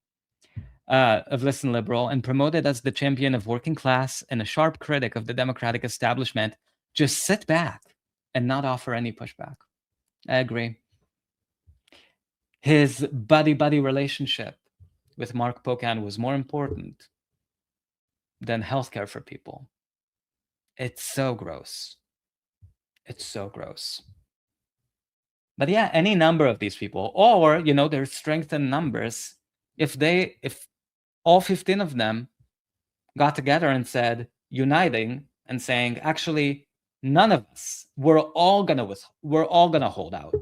Of Listen Liberal, and promoted as the champion of working class and a sharp critic of the Democratic establishment, just sit back and not offer any pushback. I agree. His buddy-buddy relationship with Mark Pocan was more important than healthcare for people. It's so gross. It's so gross. But yeah, any number of these people, or, there's strength in numbers. If all 15 of them got together and said, uniting and saying, actually, none of us, we're all gonna hold out.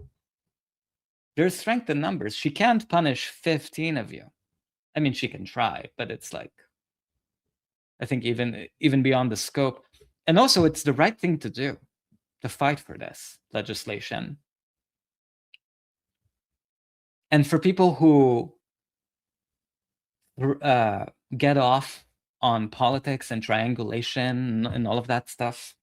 There's strength in numbers. She can't punish 15 of you. I mean, she can try, but it's like, I think even beyond the scope. And also, it's the right thing to do, to fight for this legislation. And for people who get off on politics and triangulation and all of that stuff,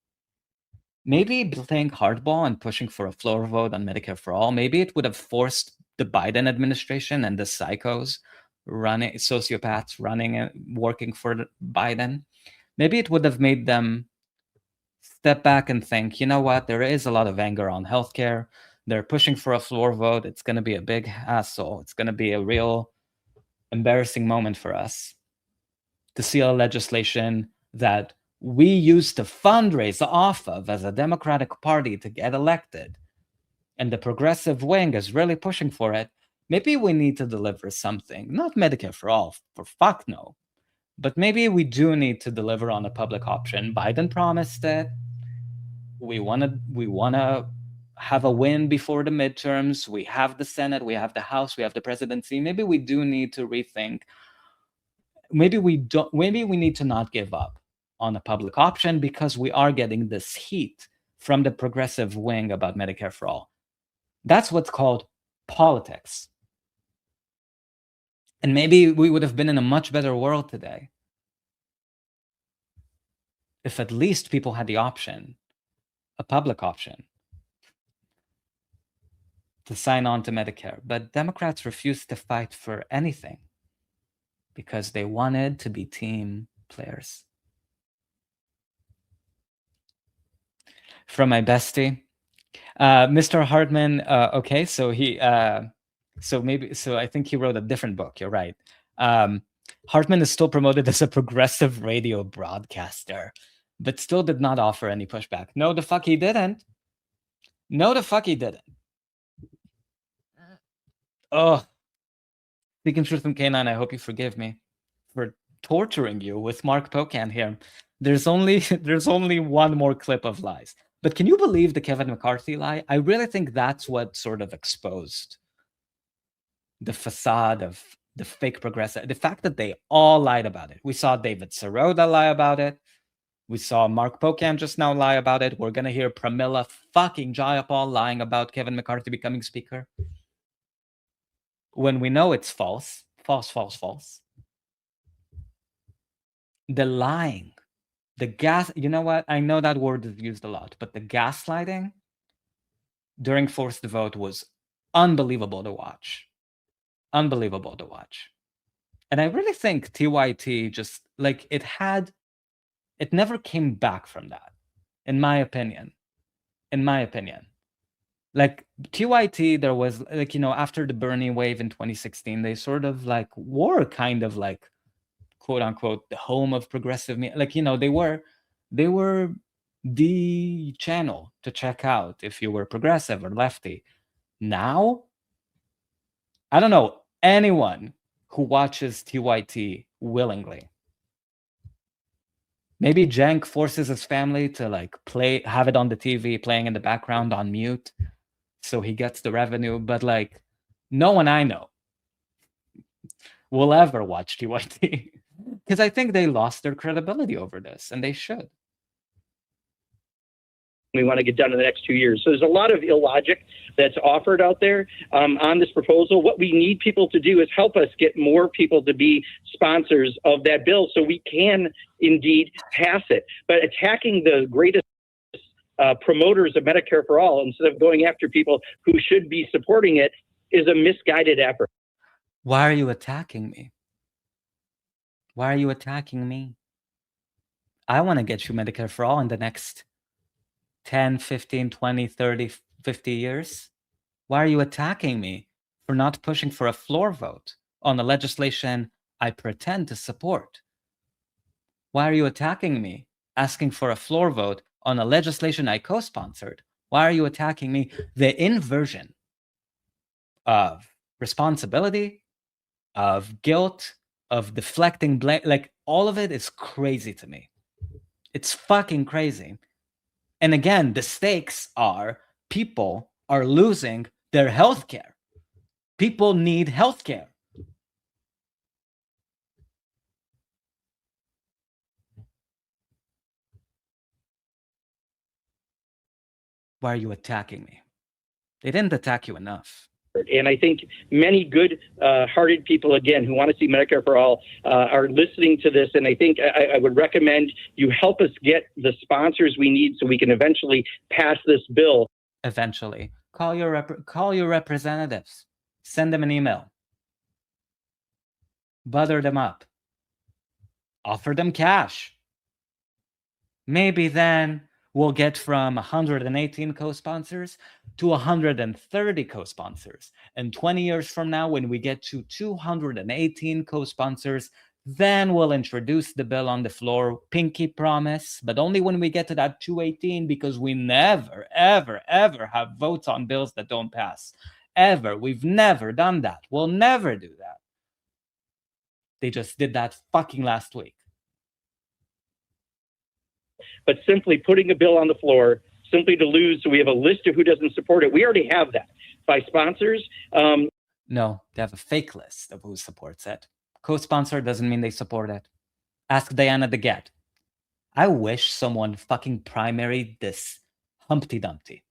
maybe playing hardball and pushing for a floor vote on Medicare for all, maybe it would have forced the Biden administration and the sociopaths running and working for Biden, maybe it would have made them step back and think, you know what, there is a lot of anger on healthcare. They're pushing for a floor vote. It's going to be a big hassle. It's going to be a real embarrassing moment for us to see a legislation that we used to fundraise off of as a Democratic Party to get elected, and the progressive wing is really pushing for it. Maybe we need to deliver something, not Medicare for all, for fuck no, but maybe we do need to deliver on a public option. Biden promised it. We want to have a win before the midterms. We have the Senate, we have the House, we have the presidency. Maybe we do need to rethink. Maybe we need to not give up on a public option, because we are getting this heat from the progressive wing about Medicare for all. That's what's called politics. And maybe we would have been in a much better world today if at least people had the option, a public option, to sign on to Medicare. But Democrats refused to fight for anything because they wanted to be team players. From my bestie, Mr. Hartman. Okay, so I think he wrote a different book. You're right. Hartman is still promoted as a progressive radio broadcaster, but still did not offer any pushback. No, the fuck he didn't. No, the fuck he didn't. Oh, Speaking truth and canine, I hope you forgive me for torturing you with Mark Pocan here. There's only one more clip of lies. But can you believe the Kevin McCarthy lie? I really think that's what sort of exposed the facade of the fake progressive. The fact that they all lied about it. We saw David Sirota lie about it. We saw Mark Pocan just now lie about it. We're going to hear Pramila fucking Jayapal lying about Kevin McCarthy becoming speaker. When we know it's false. False. The lying. The gas, you know what? I know that word is used a lot, but the gaslighting during Forced the Vote was unbelievable to watch. Unbelievable to watch. And I really think TYT just, like, it never came back from that, in my opinion. Like, TYT, there was, like, after the Bernie wave in 2016, they sort of, like, were kind of, like, quote unquote, the home of progressive media. Like, they were the channel to check out if you were progressive or lefty. Now, I don't know anyone who watches TYT willingly. Maybe Cenk forces his family to like have it on the TV playing in the background on mute so he gets the revenue, but like no one I know will ever watch TYT. Because I think they lost their credibility over this, and they should.
We want to get done in the next 2 years. So there's a lot of illogic that's offered out there on this proposal. What we need people to do is help us get more people to be sponsors of that bill so we can indeed pass it. But attacking the greatest promoters of Medicare for All instead of going after people who should be supporting it is a misguided effort.
Why are you attacking me? Why are you attacking me? I want to get you Medicare for All in the next 10, 15, 20, 30, 50 years. Why are you attacking me for not pushing for a floor vote on the legislation I pretend to support? Why are you attacking me asking for a floor vote on a legislation I co-sponsored? Why are you attacking me? The inversion of responsibility, of guilt, of deflecting blame, like all of it is crazy to me. It's fucking crazy. And again, the stakes are people are losing their health care. People need health care. Why are you attacking me? They didn't attack you enough.
And I think many good-hearted people, again, who want to see Medicare for All are listening to this. And I think I would recommend you help us get the sponsors we need so we can eventually pass this bill.
Eventually. Call your representatives. Send them an email. Butter them up. Offer them cash. Maybe then we'll get from 118 co-sponsors to 130 co-sponsors. And 20 years from now, when we get to 218 co-sponsors, then we'll introduce the bill on the floor, pinky promise, but only when we get to that 218, because we never, ever, ever have votes on bills that don't pass. Ever. We've never done that. We'll never do that. They just did that fucking last week.
But simply putting a bill on the floor, simply to lose, so we have a list of who doesn't support it. We already have that by sponsors.
No, they have a fake list of who supports it. Co-sponsor doesn't mean they support it. Ask Diana DeGette. I wish someone fucking primaried this Humpty Dumpty.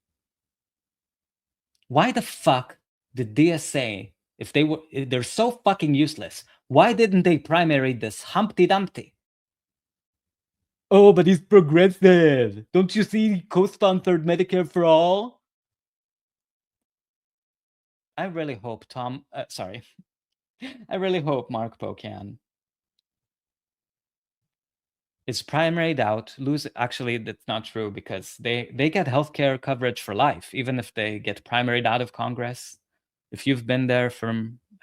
Why the fuck did DSA, if they're so fucking useless, why didn't they primary this Humpty Dumpty? Oh, but he's progressive. Don't you see co-sponsored Medicare for All? I really hope I really hope Mark Pocan is primaried out. Actually, that's not true, because they get healthcare coverage for life, even if they get primaried out of Congress. If you've been there for,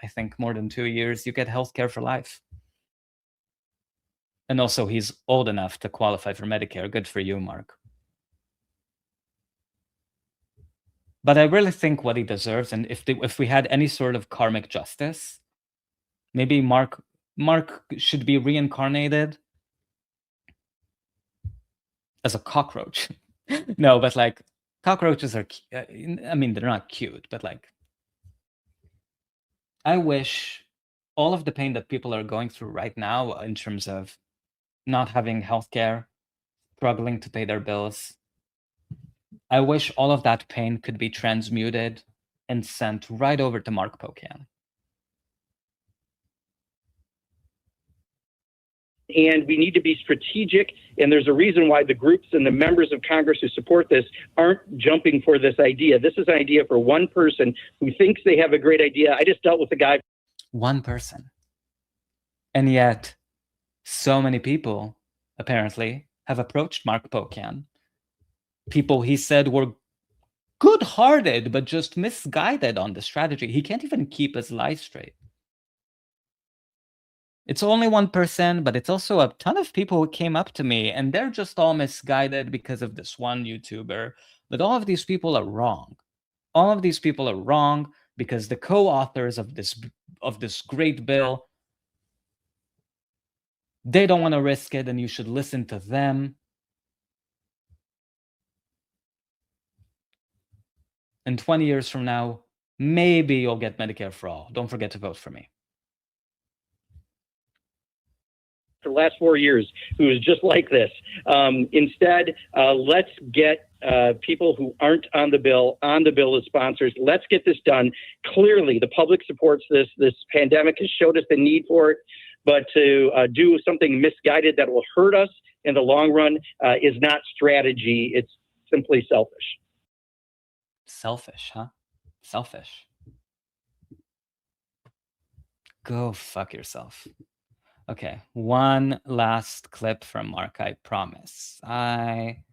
I think, more than 2 years, you get healthcare for life. And also, he's old enough to qualify for Medicare. Good for you, Mark. But I really think what he deserves, and if we had any sort of karmic justice, Maybe Mark should be reincarnated as a cockroach. No, but like cockroaches are, I mean, they're not cute, but like, I wish all of the pain that people are going through right now in terms of not having healthcare, struggling to pay their bills, I wish all of that pain could be transmuted and sent right over to Mark Pocan.
And we need to be strategic. And there's a reason why the groups and the members of Congress who support this aren't jumping for this idea. This is an idea for one person who thinks they have a great idea. I just dealt with a guy.
One person. And yet, so many people, apparently, have approached Mark Pocan. People he said were good-hearted, but just misguided on the strategy. He can't even keep his lies straight. It's only 1%, but it's also a ton of people who came up to me, and they're just all misguided because of this one YouTuber. But all of these people are wrong. All of these people are wrong because the co-authors of this great bill, they don't want to risk it, and you should listen to them. And 20 years from now, maybe you'll get Medicare for all. Don't forget to vote for me.
For the last 4 years, who is just like this. Instead, let's get people who aren't on the bill as sponsors. Let's get this done. Clearly, the public supports this. This pandemic has showed us the need for it, but to do something misguided that will hurt us in the long run is not strategy. It's simply selfish.
Selfish, huh? Selfish. Go fuck yourself. Okay, one last clip from Mark, I promise. I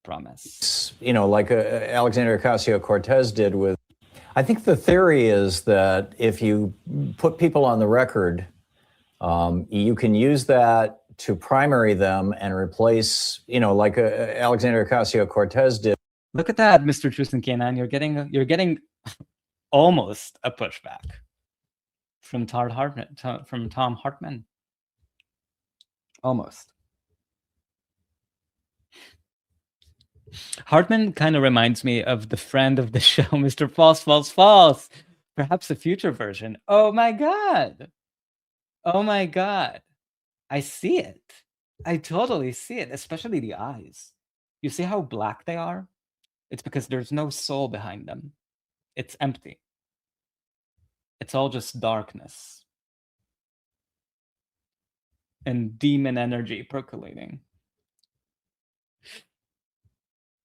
promise.
You know, like Alexandria Ocasio-Cortez did with, I think the theory is that if you put people on the record, you can use that to primary them and replace, you know, like Alexandria Ocasio-Cortez did.
Look at that, Mr. Tristan Canaan. You're getting almost a pushback from Tom Hartman. Almost. Hartman kind of reminds me of the friend of the show, Mr. False, False, False. Perhaps a future version. Oh my God. Oh my God. I see it. I totally see it, especially the eyes. You see how black they are? It's because there's no soul behind them. It's empty. It's all just darkness and demon energy percolating.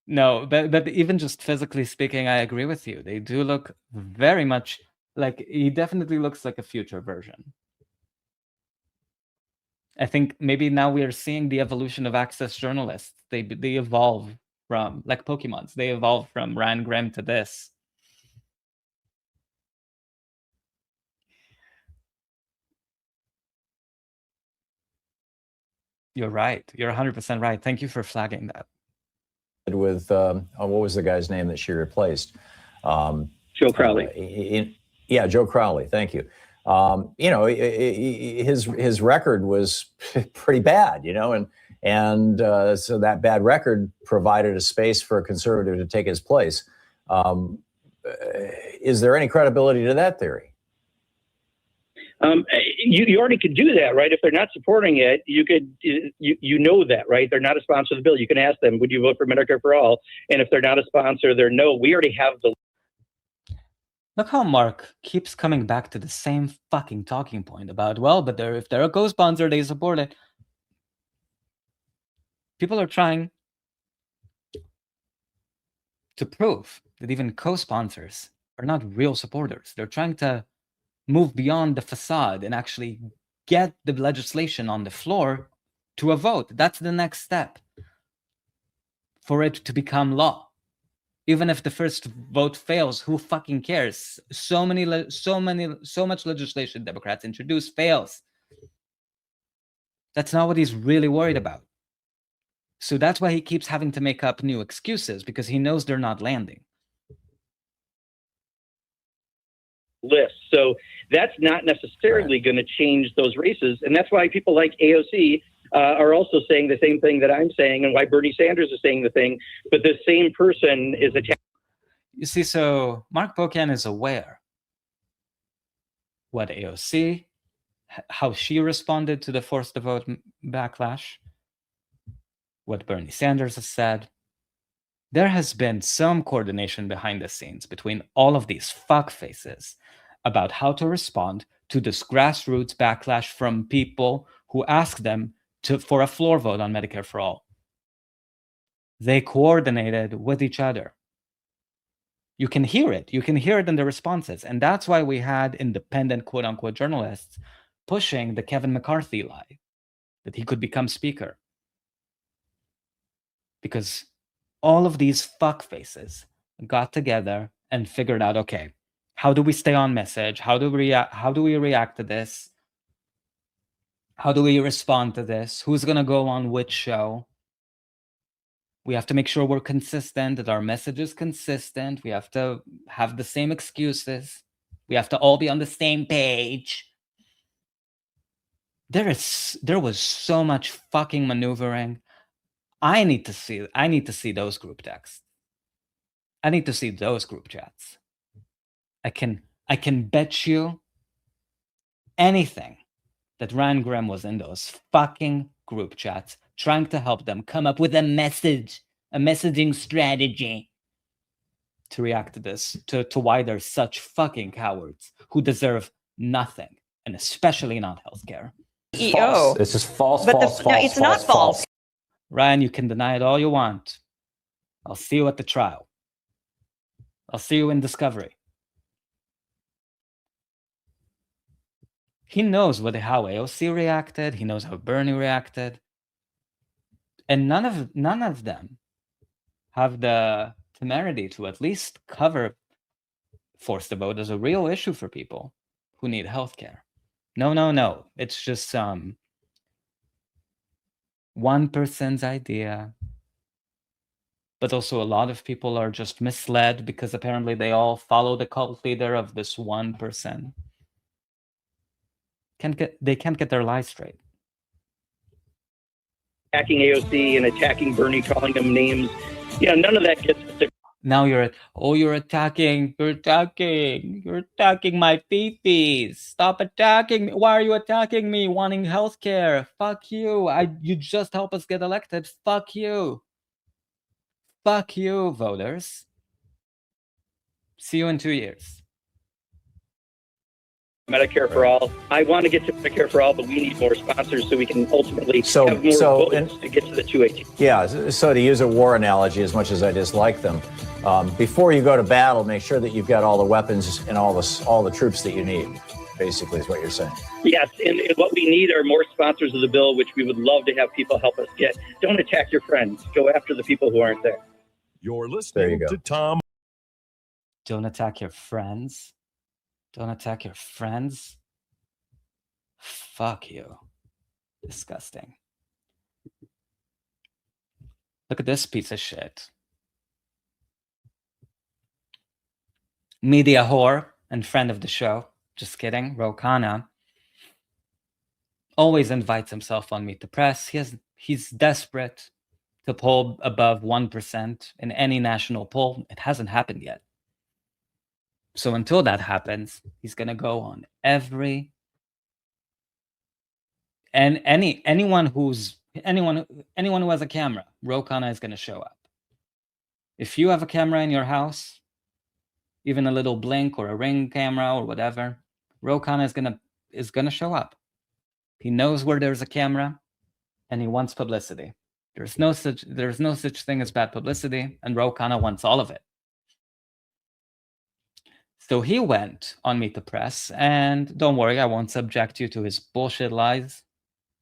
No, but even just physically speaking, I agree with you. They do look very much like, he definitely looks like a future version. I think maybe now we are seeing the evolution of access journalists. They evolve from, like Pokemons, they evolve from Ryan Graham to this. You're right. You're 100% right. Thank you for flagging that.
With, what was the guy's name that she replaced?
Joe Crowley.
Yeah, Joe Crowley. Thank you. You know, his record was pretty bad, you know, and so that bad record provided a space for a conservative to take his place. Is there any credibility to that theory?
You already could do that, right? If they're not supporting it, you could, you know that, right? They're not a sponsor of the bill. You can ask them, would you vote for Medicare for all? And if they're not a sponsor, they're no. We already have the.
Look how Mark keeps coming back to the same fucking talking point about, well, but if they're a co-sponsor, they support it. People are trying to prove that even co-sponsors are not real supporters. They're trying to move beyond the facade and actually get the legislation on the floor to a vote. That's the next step for it to become law. Even if the first vote fails, who fucking cares? So much legislation Democrats introduce fails. That's not what he's really worried about. So that's why he keeps having to make up new excuses, because he knows they're not landing.
list. So that's not necessarily going to change those races. And that's why people like AOC are also saying the same thing that I'm saying, and why Bernie Sanders is saying the thing. But the same person is attacking.
You see, so Mark Pocan is aware what AOC, how she responded to the forced to vote backlash, what Bernie Sanders has said. There has been some coordination behind the scenes between all of these fuckfaces about how to respond to this grassroots backlash from people who ask them for a floor vote on Medicare for all. They coordinated with each other. You can hear it. You can hear it in the responses. And that's why we had independent quote-unquote journalists pushing the Kevin McCarthy lie, that he could become speaker. Because all of these fuckfaces got together and figured out, okay, how do we stay on message? How do we react to this? How do we respond to this? Who's going to go on which show? We have to make sure we're consistent, that our message is consistent. We have to have the same excuses. We have to all be on the same page. There was so much fucking maneuvering. I need to see those group texts. I need to see those group chats. I can bet you anything that Ryan Graham was in those fucking group chats trying to help them come up with a messaging strategy to react to this, to why they're such fucking cowards who deserve nothing, and especially not healthcare.
CEO.
This is false,
But
false,
no,
false,
it's not false.
Ryan, you can deny it all you want. I'll see you at the trial. I'll see you in discovery. He knows how AOC reacted. He knows how Bernie reacted. And none of them have the temerity to at least cover forced to vote as a real issue for people who need healthcare. No. It's just one person's idea. But also a lot of people are just misled because apparently they all follow the cult leader of this one person. They can't get their lies straight.
Attacking AOC and attacking Bernie, calling them names. None of that gets us.
Now you're attacking my peepees. Stop attacking me. Why are you attacking me wanting healthcare? Fuck you. You just help us get elected. Fuck you. Fuck you, voters. See you in 2 years.
Medicare for all. I want to get to Medicare for all, but we need more sponsors so we can ultimately have more votes to get to the 218.
Yeah, so to use a war analogy, as much as I dislike them, before you go to battle, make sure that you've got all the weapons and all the troops that you need, basically is what you're saying.
Yes, and what we need are more sponsors of the bill, which we would love to have people help us get. Don't attack your friends. Go after the people who aren't there.
You're listening to Tom.
Don't attack your friends. Don't attack your friends. Fuck you. Disgusting. Look at this piece of shit. Media whore and friend of the show. Just kidding. Ro Khanna always invites himself on Meet the Press. He's desperate to poll above 1% in any national poll. It hasn't happened yet. So until that happens, he's gonna go on anyone who has a camera, Ro Khanna is gonna show up. If you have a camera in your house, even a little blink or a Ring camera or whatever, Ro Khanna is gonna show up. He knows where there's a camera, and he wants publicity. There's no such thing as bad publicity, and Ro Khanna wants all of it. So he went on Meet the Press, and don't worry, I won't subject you to his bullshit lies.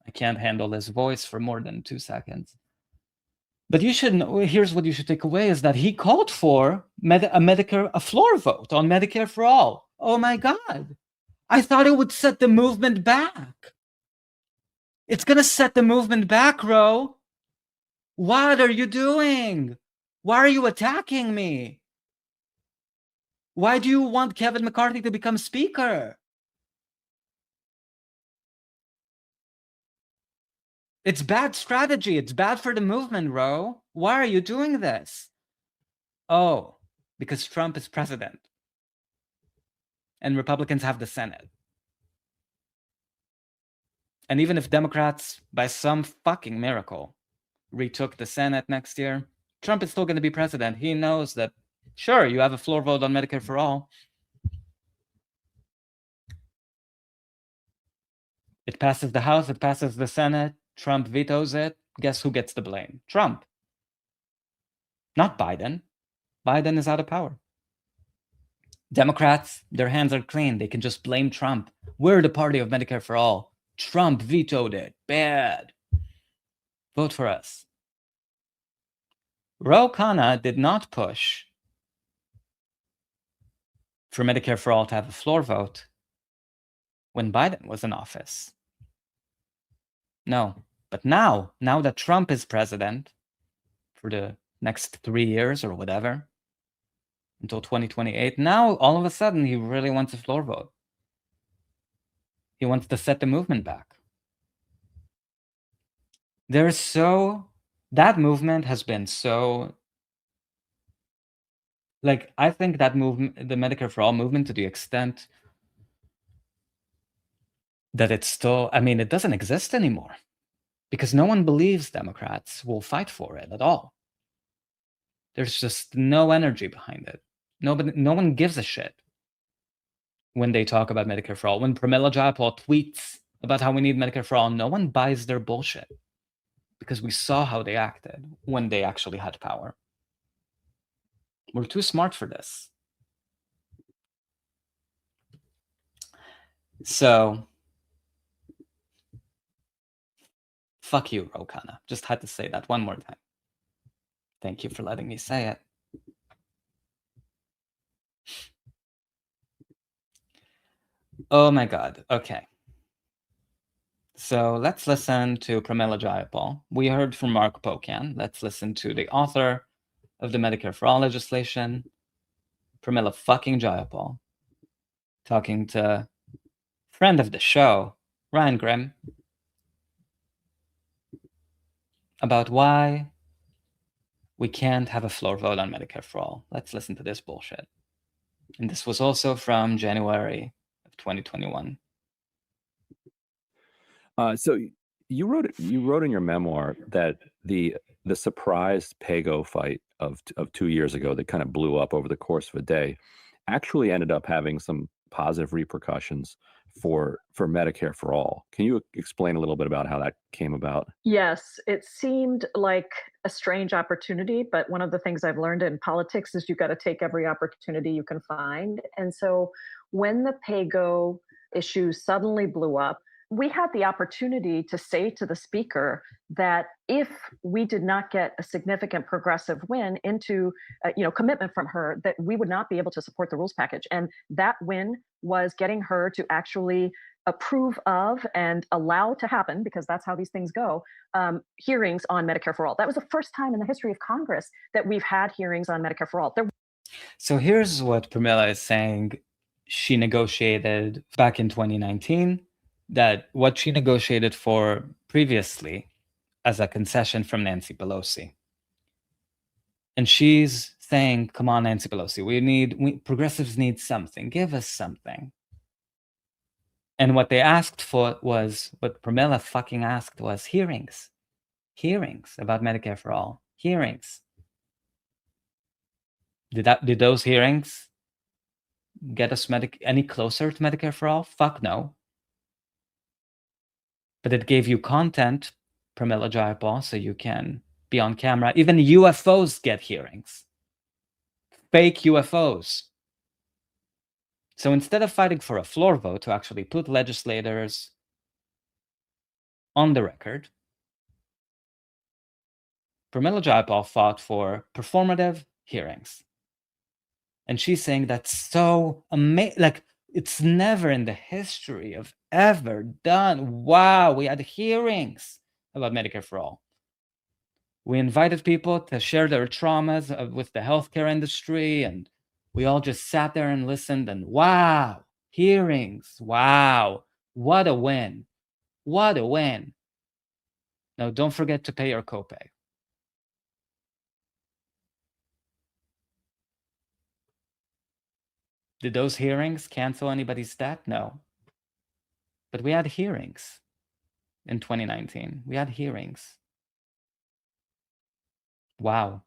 I can't handle his voice for more than 2 seconds. But you should know, here's what you should take away, is that he called for a floor vote on Medicare for all. Oh my God. I thought it would set the movement back. It's going to set the movement back, Ro. What are you doing? Why are you attacking me? Why do you want Kevin McCarthy to become speaker? It's bad strategy. It's bad for the movement, Ro. Why are you doing this? Oh, because Trump is president and Republicans have the Senate. And even if Democrats, by some fucking miracle, retook the Senate next year, Trump is still going to be president. He knows that, sure, you have a floor vote on Medicare for all. It passes the House, it passes the Senate, Trump vetoes it. Guess who gets the blame? Trump. Not Biden. Biden is out of power. Democrats, their hands are clean. They can just blame Trump. We're the party of Medicare for all. Trump vetoed it. Bad. Vote for us. Ro Khanna did not push for Medicare for all to have a floor vote when Biden was in office. No. But now that Trump is president for the next 3 years or whatever, until 2028, now all of a sudden he really wants a floor vote. He wants to set the movement back. That movement has been so, like, I think that movement, the Medicare for all movement, to the extent that it's still, I mean, it doesn't exist anymore because no one believes Democrats will fight for it at all. There's just no energy behind it. No one gives a shit when they talk about Medicare for all. When Pramila Jayapal tweets about how we need Medicare for all, no one buys their bullshit because we saw how they acted when they actually had power. We're too smart for this. So, fuck you, Ro Khanna. Just had to say that one more time. Thank you for letting me say it. Oh my God. Okay. So let's listen to Pramila Jayapal. We heard from Mark Pocan. Let's listen to the author of the Medicare for all legislation, Pramila fucking Jayapal, talking to friend of the show, Ryan Grimm, about why we can't have a floor vote on Medicare for all. Let's listen to this bullshit. And this was also from January of 2021.
So you wrote in your memoir that the surprise PAYGO fight of 2 years ago that kind of blew up over the course of a day actually ended up having some positive repercussions for Medicare for all. Can you explain a little bit about how that came about?
Yes, it seemed like a strange opportunity, but one of the things I've learned in politics is you've got to take every opportunity you can find. And so when the PAYGO issue suddenly blew up, we had the opportunity to say to the speaker that if we did not get a significant progressive win into, commitment from her, that we would not be able to support the rules package. And that win was getting her to actually approve of and allow to happen, because that's how these things go, hearings on Medicare for all. That was the first time in the history of Congress that we've had hearings on Medicare for all.
So here's what Pramila is saying she negotiated back in 2019, that what she negotiated for previously as a concession from Nancy Pelosi. And she's saying, come on, Nancy Pelosi, progressives need something. Give us something. And what they asked for was, what Pramila fucking asked was hearings. Hearings about Medicare for all. Hearings. Did those hearings get us any closer to Medicare for all? Fuck no. But it gave you content, Pramila Jayapal, so you can be on camera. Even UFOs get hearings. Fake UFOs. So instead of fighting for a floor vote to actually put legislators on the record, Pramila Jayapal fought for performative hearings. And she's saying that's so amazing. Like, it's never in the history of ever done. Wow, we had hearings about Medicare for all. We invited people to share their traumas with the healthcare industry and We all just sat there and listened, and wow, hearings, wow, what a win. What a win. Now, don't forget to pay your copay. Did those hearings cancel anybody's debt? No. But we had hearings in 2019. We had hearings. Wow.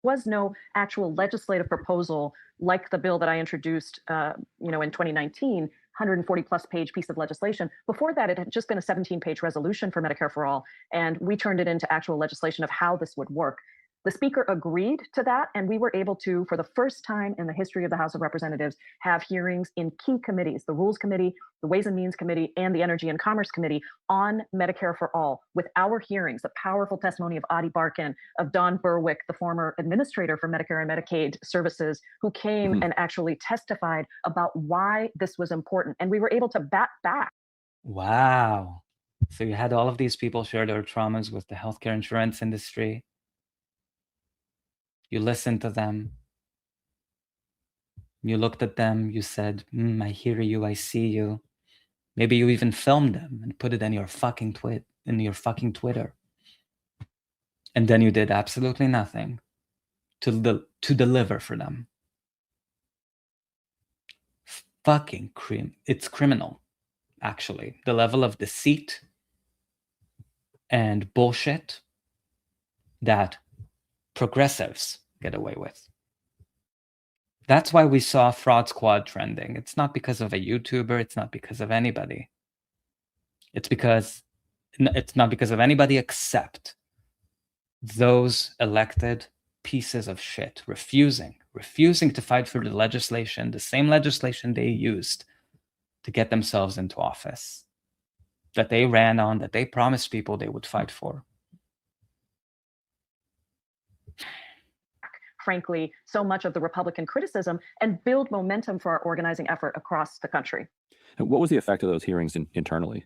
Was no actual legislative proposal like the bill that I introduced, in 2019, 140 plus page piece of legislation. Before that, it had just been a 17-page resolution for Medicare for All, and we turned it into actual legislation of how this would work. The speaker agreed to that, and we were able to, for the first time in the history of the House of Representatives, have hearings in key committees, the Rules Committee, the Ways and Means Committee, and the Energy and Commerce Committee on Medicare for All. With our hearings, the powerful testimony of Adi Barkan, of Don Berwick, the former administrator for Medicare and Medicaid services, who came and actually testified about why this was important. And we were able to bat back.
Wow. So you had all of these people share their traumas with the healthcare insurance industry. You listened to them. You looked at them. You said, I hear you. I see you. Maybe you even filmed them and put it in your fucking Twitter. And then you did absolutely nothing to deliver for them. Fucking it's criminal, actually. The level of deceit and bullshit that progressives get away with. That's why we saw Fraud Squad trending. It's not because of a YouTuber. It's not because of anybody. It's not because of anybody except those elected pieces of shit refusing to fight for the legislation, the same legislation they used to get themselves into office, that they ran on, that they promised people they would fight for.
Frankly, so much of the Republican criticism and build momentum for our organizing effort across the country.
And what was the effect of those hearings internally?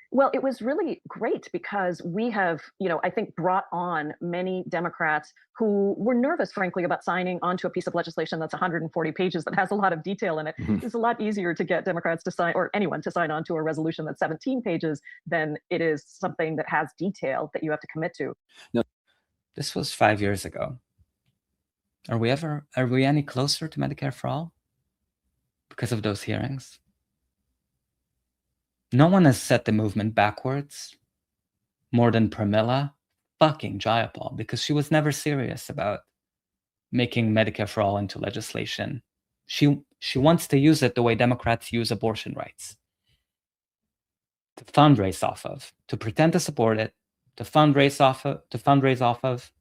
Well, it was really great because we have, I think brought on many Democrats who were nervous, frankly, about signing onto a piece of legislation that's 140 pages that has a lot of detail in it. It's a lot easier to get Democrats to sign, or anyone to sign on to a resolution that's 17 pages than it is something that has detail that you have to commit to.
No. This was 5 years ago. Are we any closer to Medicare for All because of those hearings? No one has set the movement backwards more than Pramila fucking Jayapal, because she was never serious about making Medicare for All into legislation. She wants to use it the way Democrats use abortion rights. To fundraise off of, to pretend to support it, to fundraise off of,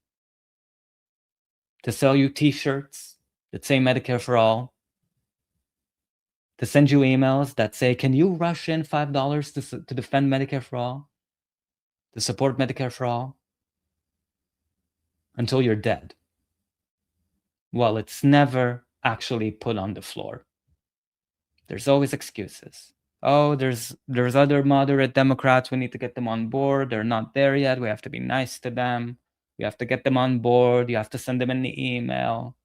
to sell you t-shirts that say Medicare for All, to send you emails that say, can you rush in $5 to defend Medicare for All, to support Medicare for All, until you're dead. Well, it's never actually put on the floor. There's always excuses. Oh, there's other moderate Democrats. We need to get them on board. They're not there yet. We have to be nice to them. We have to get them on board. You have to send them an email.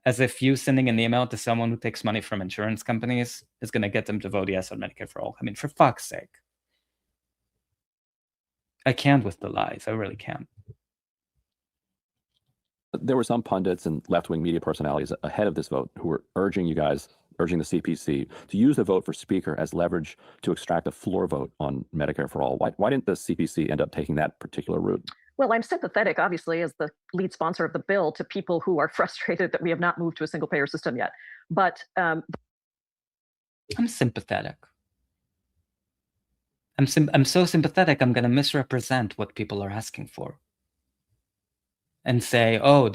As if you sending an email to someone who takes money from insurance companies is going to get them to vote yes on Medicare for All. I mean, for fuck's sake. I can't with the lies. I really can't.
There were some pundits and left-wing media personalities ahead of this vote who were urging the CPC to use the vote for speaker as leverage to extract a floor vote on Medicare for All. Why didn't the CPC end up taking that particular route?
Well, I'm sympathetic, obviously, as the lead sponsor of the bill, to people who are frustrated that we have not moved to a single-payer system yet. But
I'm sympathetic. I'm so sympathetic, I'm going to misrepresent what people are asking for. And say, oh,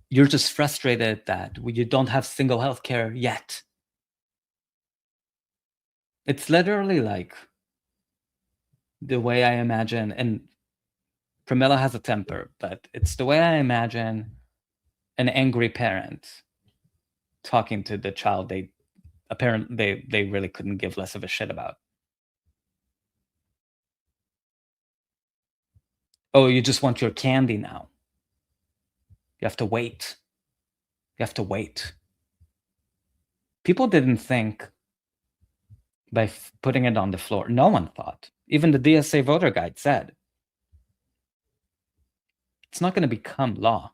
you're just frustrated that you don't have single healthcare yet. It's literally like the way I imagine, and Pramila has a temper, but it's the way I imagine an angry parent talking to the child they really couldn't give less of a shit about. Oh, you just want your candy now. You have to wait. You have to wait. People didn't think by putting it on the floor. No one thought. Even the DSA voter guide said it's not going to become law.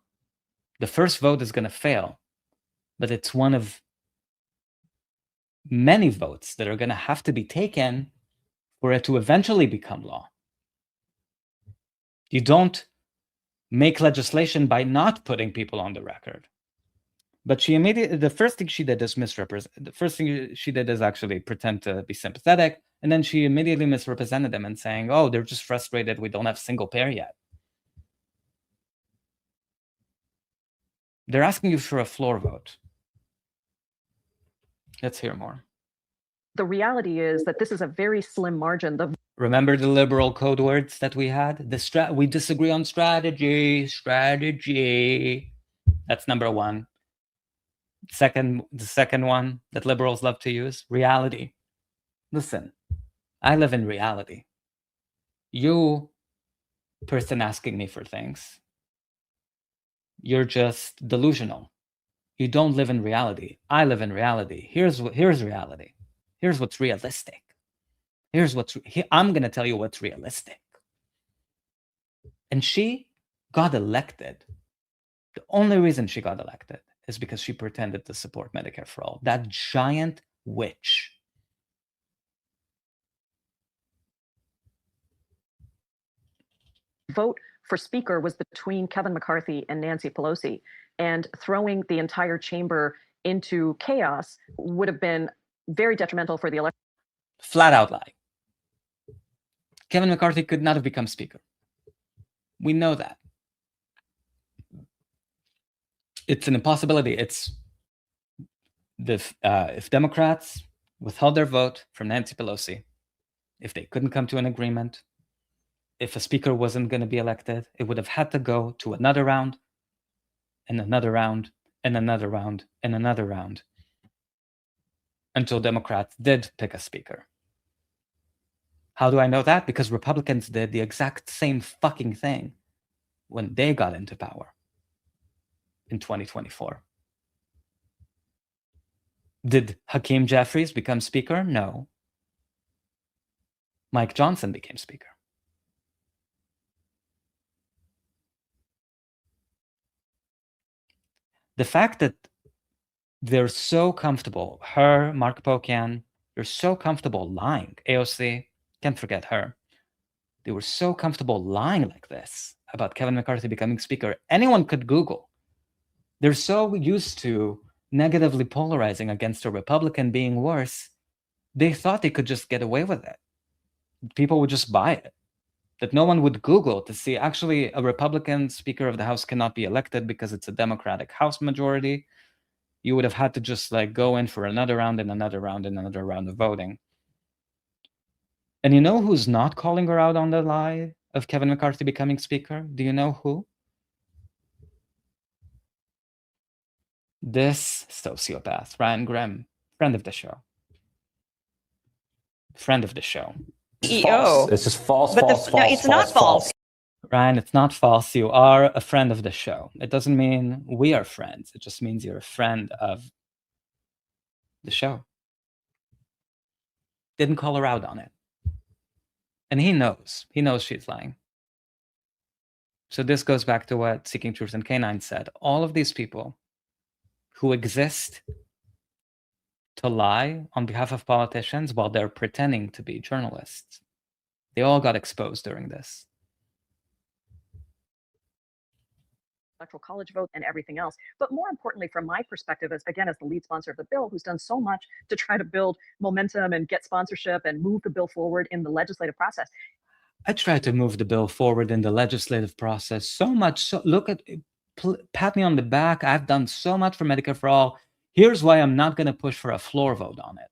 The first vote is going to fail, but it's one of many votes that are going to have to be taken for it to eventually become law. You don't make legislation by not putting people on the record. But she immediately, the first thing she did is misrepresent. The first thing she did is actually pretend to be sympathetic. And then she immediately misrepresented them and saying, oh, they're just frustrated we don't have single payer yet. They're asking you for a floor vote. Let's hear more.
The reality is that this is a very slim margin.
Remember the liberal code words that we had? We disagree on strategy. That's number one. The second one that liberals love to use, reality. Listen, I live in reality. You, person asking me for things, you're just delusional. You don't live in reality. I live in reality. Here's reality. Here's what's realistic. I'm going to tell you what's realistic. And she got elected. The only reason she got elected is because she pretended to support Medicare for all. That giant witch.
Vote for speaker was between Kevin McCarthy and Nancy Pelosi, and throwing the entire chamber into chaos would have been very detrimental for the election.
Flat out lie. Kevin McCarthy could not have become speaker. We know that. It's an impossibility. It's if Democrats withheld their vote from Nancy Pelosi, if they couldn't come to an agreement, if a speaker wasn't going to be elected, it would have had to go to another round, and another round, and another round, and another round, until Democrats did pick a speaker. How do I know that? Because Republicans did the exact same fucking thing when they got into power in 2024. Did Hakeem Jeffries become speaker? No. Mike Johnson became speaker. The fact that they're so comfortable, her, Mark Pocan, they're so comfortable lying. AOC, can't forget her. They were so comfortable lying like this about Kevin McCarthy becoming speaker. Anyone could Google. They're so used to negatively polarizing against a Republican being worse, they thought they could just get away with it. People would just buy it. That no one would Google to see, actually, a Republican Speaker of the House cannot be elected because it's a Democratic House majority. You would have had to just go in for another round and another round and another round of voting. And you know who's not calling her out on the lie of Kevin McCarthy becoming speaker? Do you know who? This sociopath, Ryan Grimm, friend of the show. Friend of the show.
False. This is false, false. No, it's not false.
Ryan, it's not false. You are a friend of the show. It doesn't mean we are friends. It just means you're a friend of the show. Didn't call her out on it. And he knows. He knows she's lying. So this goes back to what Seeking Truth and K9 said. All of these people who exist to lie on behalf of politicians while they're pretending to be journalists, they all got exposed during this.
Electoral college vote and everything else. But more importantly, from my perspective, as the lead sponsor of the bill, who's done so much to try to build momentum and get sponsorship and move the bill forward in the legislative process.
I tried to move the bill forward in the legislative process so much. So look at, pat me on the back. I've done so much for Medicare for all. Here's why I'm not going to push for a floor vote on it.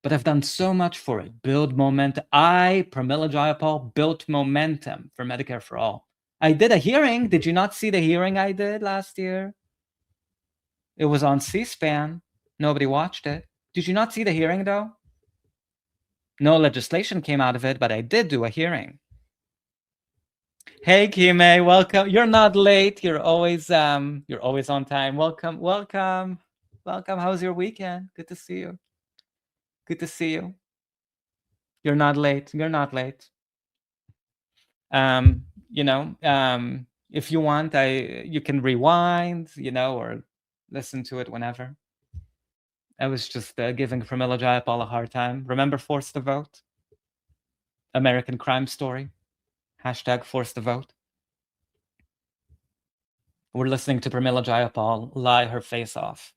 But I've done so much for it. Build momentum. Pramila Jayapal, built momentum for Medicare for all. I did a hearing. Did you not see the hearing I did last year? It was on C-SPAN. Nobody watched it. Did you not see the hearing, though? No legislation came out of it, but I did do a hearing. Hey, Kime, welcome. You're not late. You're always on time. Welcome. How's your weekend? Good to see you. You're not late. If you want, you can rewind, or listen to it whenever. I was just giving Pramila Jayapal a hard time. Remember Force the Vote? American Crime Story. # Force the Vote. We're listening to Pramila Jayapal lie her face off.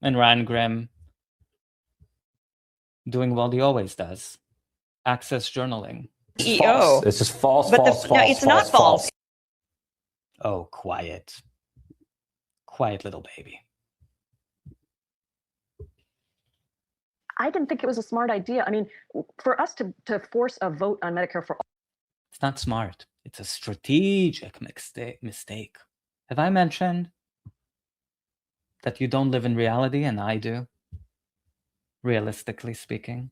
And Ryan Grimm doing what he always does. Access journaling.
False. It's just false, false, false.
No, it's not false.
Oh, quiet. Quiet little baby.
I didn't think it was a smart idea. I mean, for us to force a vote on Medicare for all.
It's not smart. It's a strategic mistake. Have I mentioned that you don't live in reality and I do? Realistically speaking.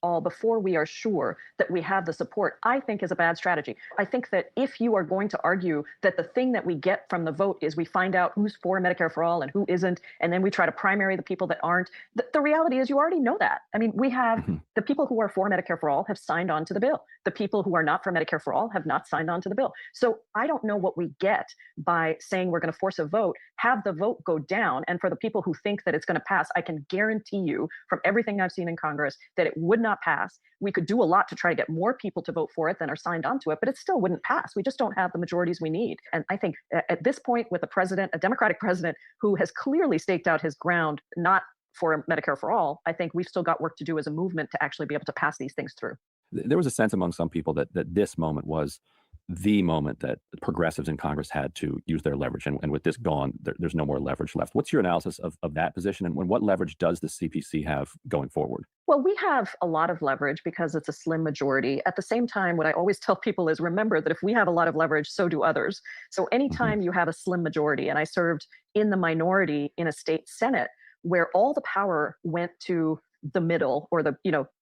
All before we are sure that we have the support, I think is a bad strategy. I think that if you are going to argue that the thing that we get from the vote is we find out who's for Medicare for all and who isn't, and then we try to primary the people that aren't, the reality is you already know that. I mean, we have the people who are for Medicare for all have signed on to the bill. The people who are not for Medicare for all have not signed on to the bill. So I don't know what we get by saying we're going to force a vote, have the vote go down. And for the people who think that it's going to pass, I can guarantee you from everything I've seen in Congress that it would not pass. We could do a lot to try to get more people to vote for it than are signed onto it, but it still wouldn't pass. We just don't have the majorities we need. And I think at this point, with a Democratic president who has clearly staked out his ground, not for Medicare for all, I think we've still got work to do as a movement to actually be able to pass these things through.
There was a sense among some people that this moment was the moment that progressives in Congress had to use their leverage. And with this gone, there's no more leverage left. What's your analysis of that position? And what leverage does the CPC have going forward?
Well, we have a lot of leverage because it's a slim majority. At the same time, what I always tell people is remember that if we have a lot of leverage, so do others. So anytime you have a slim majority, and I served in the minority in a state Senate where all the power went to the middle, or the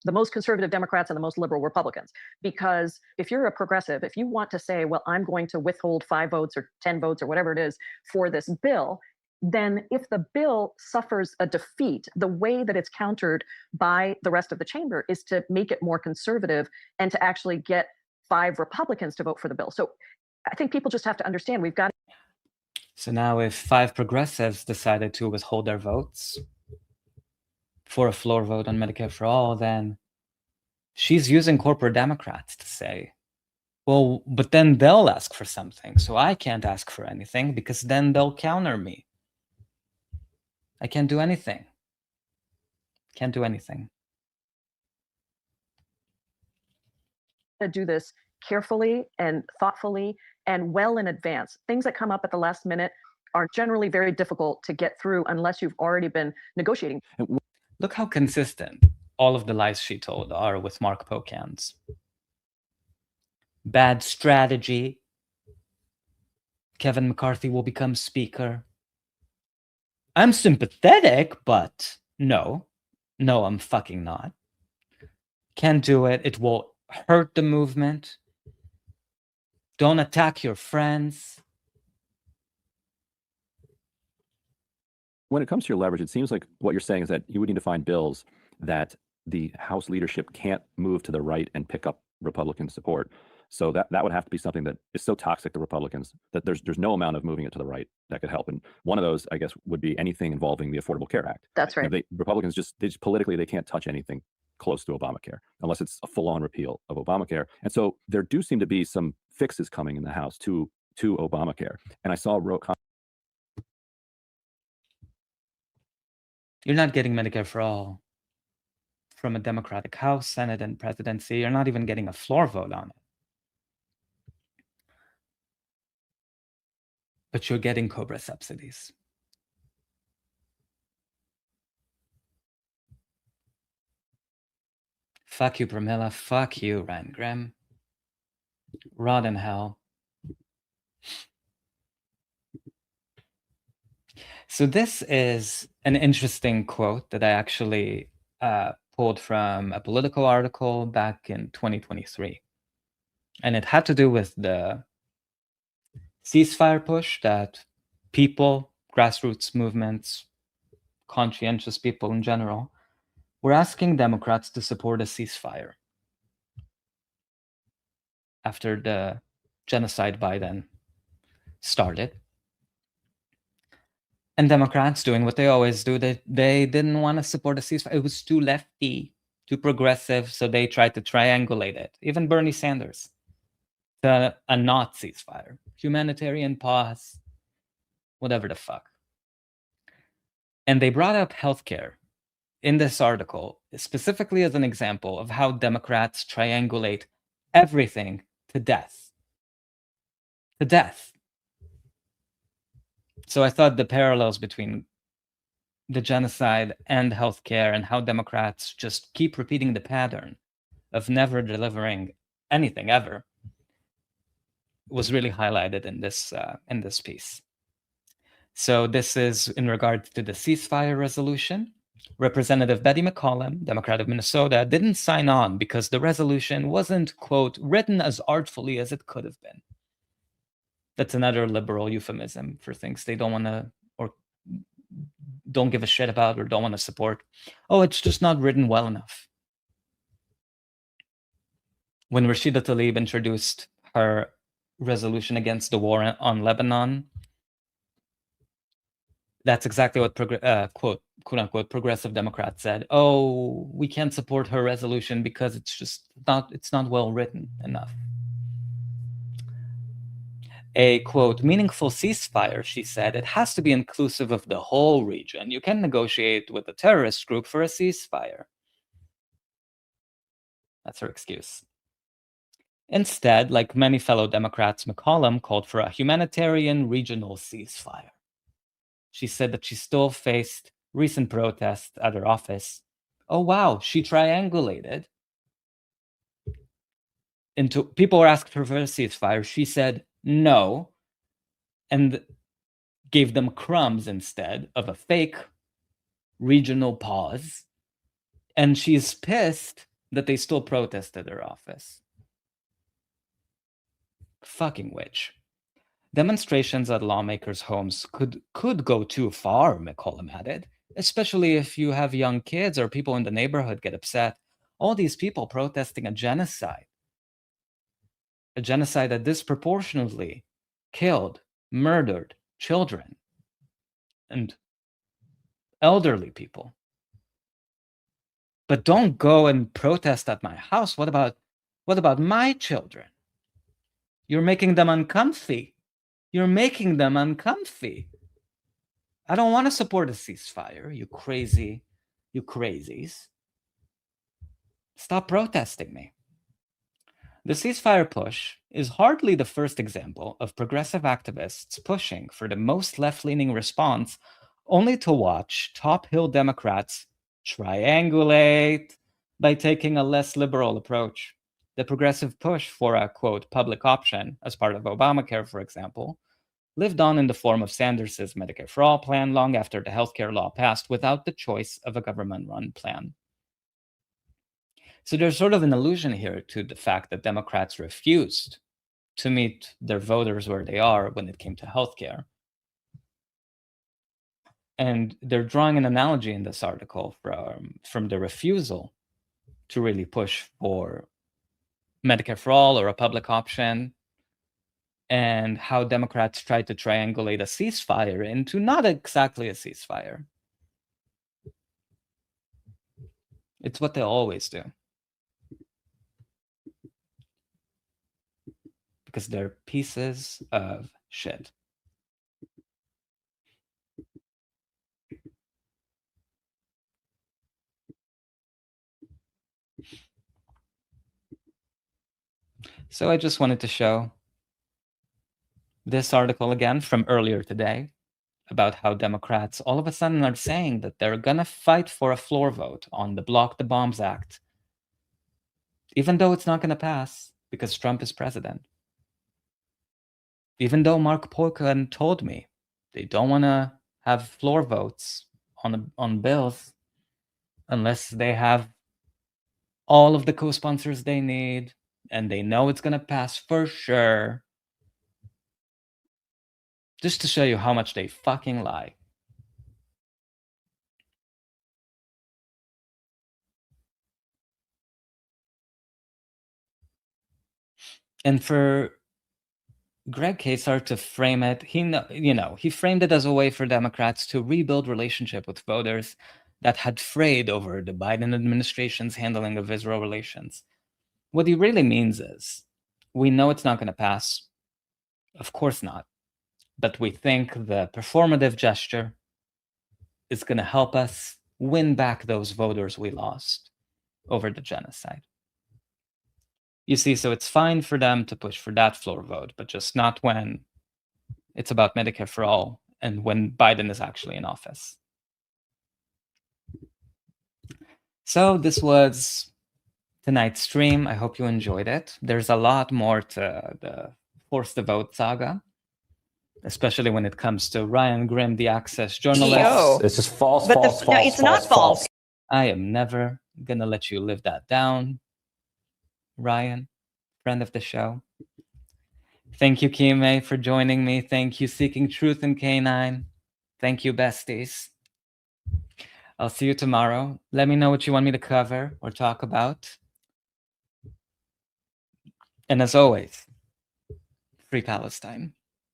most conservative Democrats and the most liberal Republicans. Because if you're a progressive, if you want to say, well, I'm going to withhold 5 votes or 10 votes or whatever it is for this bill, then if the bill suffers a defeat, the way that it's countered by the rest of the chamber is to make it more conservative and to actually get 5 Republicans to vote for the bill. So I think people just have to understand we've got.
So now if 5 progressives decided to withhold their votes for a floor vote on Medicare for all, then she's using corporate Democrats to say, well, but then they'll ask for something, so I can't ask for anything because then they'll counter me. I can't do anything.
To do this carefully and thoughtfully and well in advance. Things that come up at the last minute are generally very difficult to get through unless you've already been negotiating.
Look how consistent all of the lies she told are with Mark Pocan's. Bad strategy. Kevin McCarthy will become speaker. I'm sympathetic, but no, I'm fucking not. Can't do it. It will hurt the movement. Don't attack your friends.
When it comes to your leverage, it seems like what you're saying is that you would need to find bills that the House leadership can't move to the right and pick up Republican support. So that would have to be something that is so toxic to Republicans that there's no amount of moving it to the right that could help. And one of those, I guess, would be anything involving the Affordable Care Act.
That's right.
Republicans just politically, they can't touch anything close to Obamacare unless it's a full-on repeal of Obamacare. And so there do seem to be some fixes coming in the House to Obamacare. And I saw
You're not getting Medicare for all from a Democratic House, Senate, and presidency. You're not even getting a floor vote on it. But you're getting COBRA subsidies. Fuck you, Pramila. Fuck you, Ryan Grimm. Rot in hell. So this is an interesting quote that I actually pulled from a Politico article back in 2023. And it had to do with the ceasefire push that people, grassroots movements, conscientious people in general, were asking Democrats to support a ceasefire after the genocide Biden started. And Democrats doing what they always do, they didn't want to support a ceasefire. It was too lefty, too progressive, so they tried to triangulate it. Even Bernie Sanders, a not ceasefire, humanitarian pause, whatever the fuck. And they brought up healthcare in this article, specifically as an example of how Democrats triangulate everything to death. To death. So I thought the parallels between the genocide and healthcare and how Democrats just keep repeating the pattern of never delivering anything ever was really highlighted in this piece. So this is in regard to the ceasefire resolution. Representative Betty McCollum, Democrat of Minnesota, didn't sign on because the resolution wasn't, quote, written as artfully as it could have been. That's another liberal euphemism for things they don't want to or don't give a shit about or don't want to support. Oh, it's just not written well enough. When Rashida Tlaib introduced her resolution against the war on Lebanon, that's exactly what quote unquote progressive Democrats said. Oh, we can't support her resolution because it's not well written enough. A quote meaningful ceasefire, she said, it has to be inclusive of the whole region. You can negotiate with a terrorist group for a ceasefire. That's her excuse. Instead, like many fellow Democrats, McCollum called for a humanitarian regional ceasefire. She said that she still faced recent protests at her office. Oh, wow, she triangulated into people were asked her for a ceasefire. She said no and gave them crumbs instead of a fake regional pause. And she's pissed that they still protested her office. Fucking witch. Demonstrations at lawmakers' homes could go too far, McCollum added, especially if you have young kids or people in the neighborhood get upset. All these people protesting a genocide that disproportionately killed, murdered children and elderly people. But don't go and protest at my house. What about my children? You're making them uncomfy. You're making them uncomfy. I don't want to support a ceasefire, you crazies. Stop protesting me. The ceasefire push is hardly the first example of progressive activists pushing for the most left-leaning response, only to watch top Hill Democrats triangulate by taking a less liberal approach. The progressive push for a, quote, public option as part of Obamacare, for example, lived on in the form of Sanders's Medicare for All plan long after the healthcare law passed without the choice of a government-run plan. So there's sort of an allusion here to the fact that Democrats refused to meet their voters where they are when it came to healthcare. And they're drawing an analogy in this article from the refusal to really push for Medicare for All or a public option, and how Democrats tried to triangulate a ceasefire into not exactly a ceasefire. It's what they always do. Because they're pieces of shit. So I just wanted to show this article again from earlier today about how Democrats all of a sudden are saying that they're going to fight for a floor vote on the Block the Bombs Act, even though it's not going to pass because Trump is president. Even though Mark Pocan told me they don't want to have floor votes on bills unless they have all of the co-sponsors they need, and they know it's going to pass for sure. Just to show you how much they fucking lie. And for Greg Kasar to frame it, he framed it as a way for Democrats to rebuild relationship with voters that had frayed over the Biden administration's handling of Israel relations. What he really means is, we know it's not going to pass. Of course not. But we think the performative gesture is going to help us win back those voters we lost over the genocide. You see, so it's fine for them to push for that floor vote, but just not when it's about Medicare for all and when Biden is actually in office. So this was tonight's stream. I hope you enjoyed it. There's a lot more to the Force the Vote saga, especially when it comes to Ryan Grimm, the Access journalist.
It's just false, false. No, it's not false.
I am never going to let you live that down. Ryan, friend of the show. Thank you, Kime, for joining me. Thank you, Seeking Truth and K9. Thank you, besties. I'll see you tomorrow. Let me know what you want me to cover or talk about. And as always, free Palestine.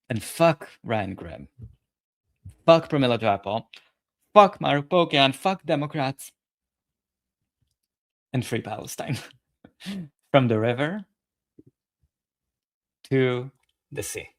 And fuck Ryan Grimm. Fuck Pramila Jayapal. Fuck Maruk Bokian. Fuck Democrats. And free Palestine. From the river to the sea.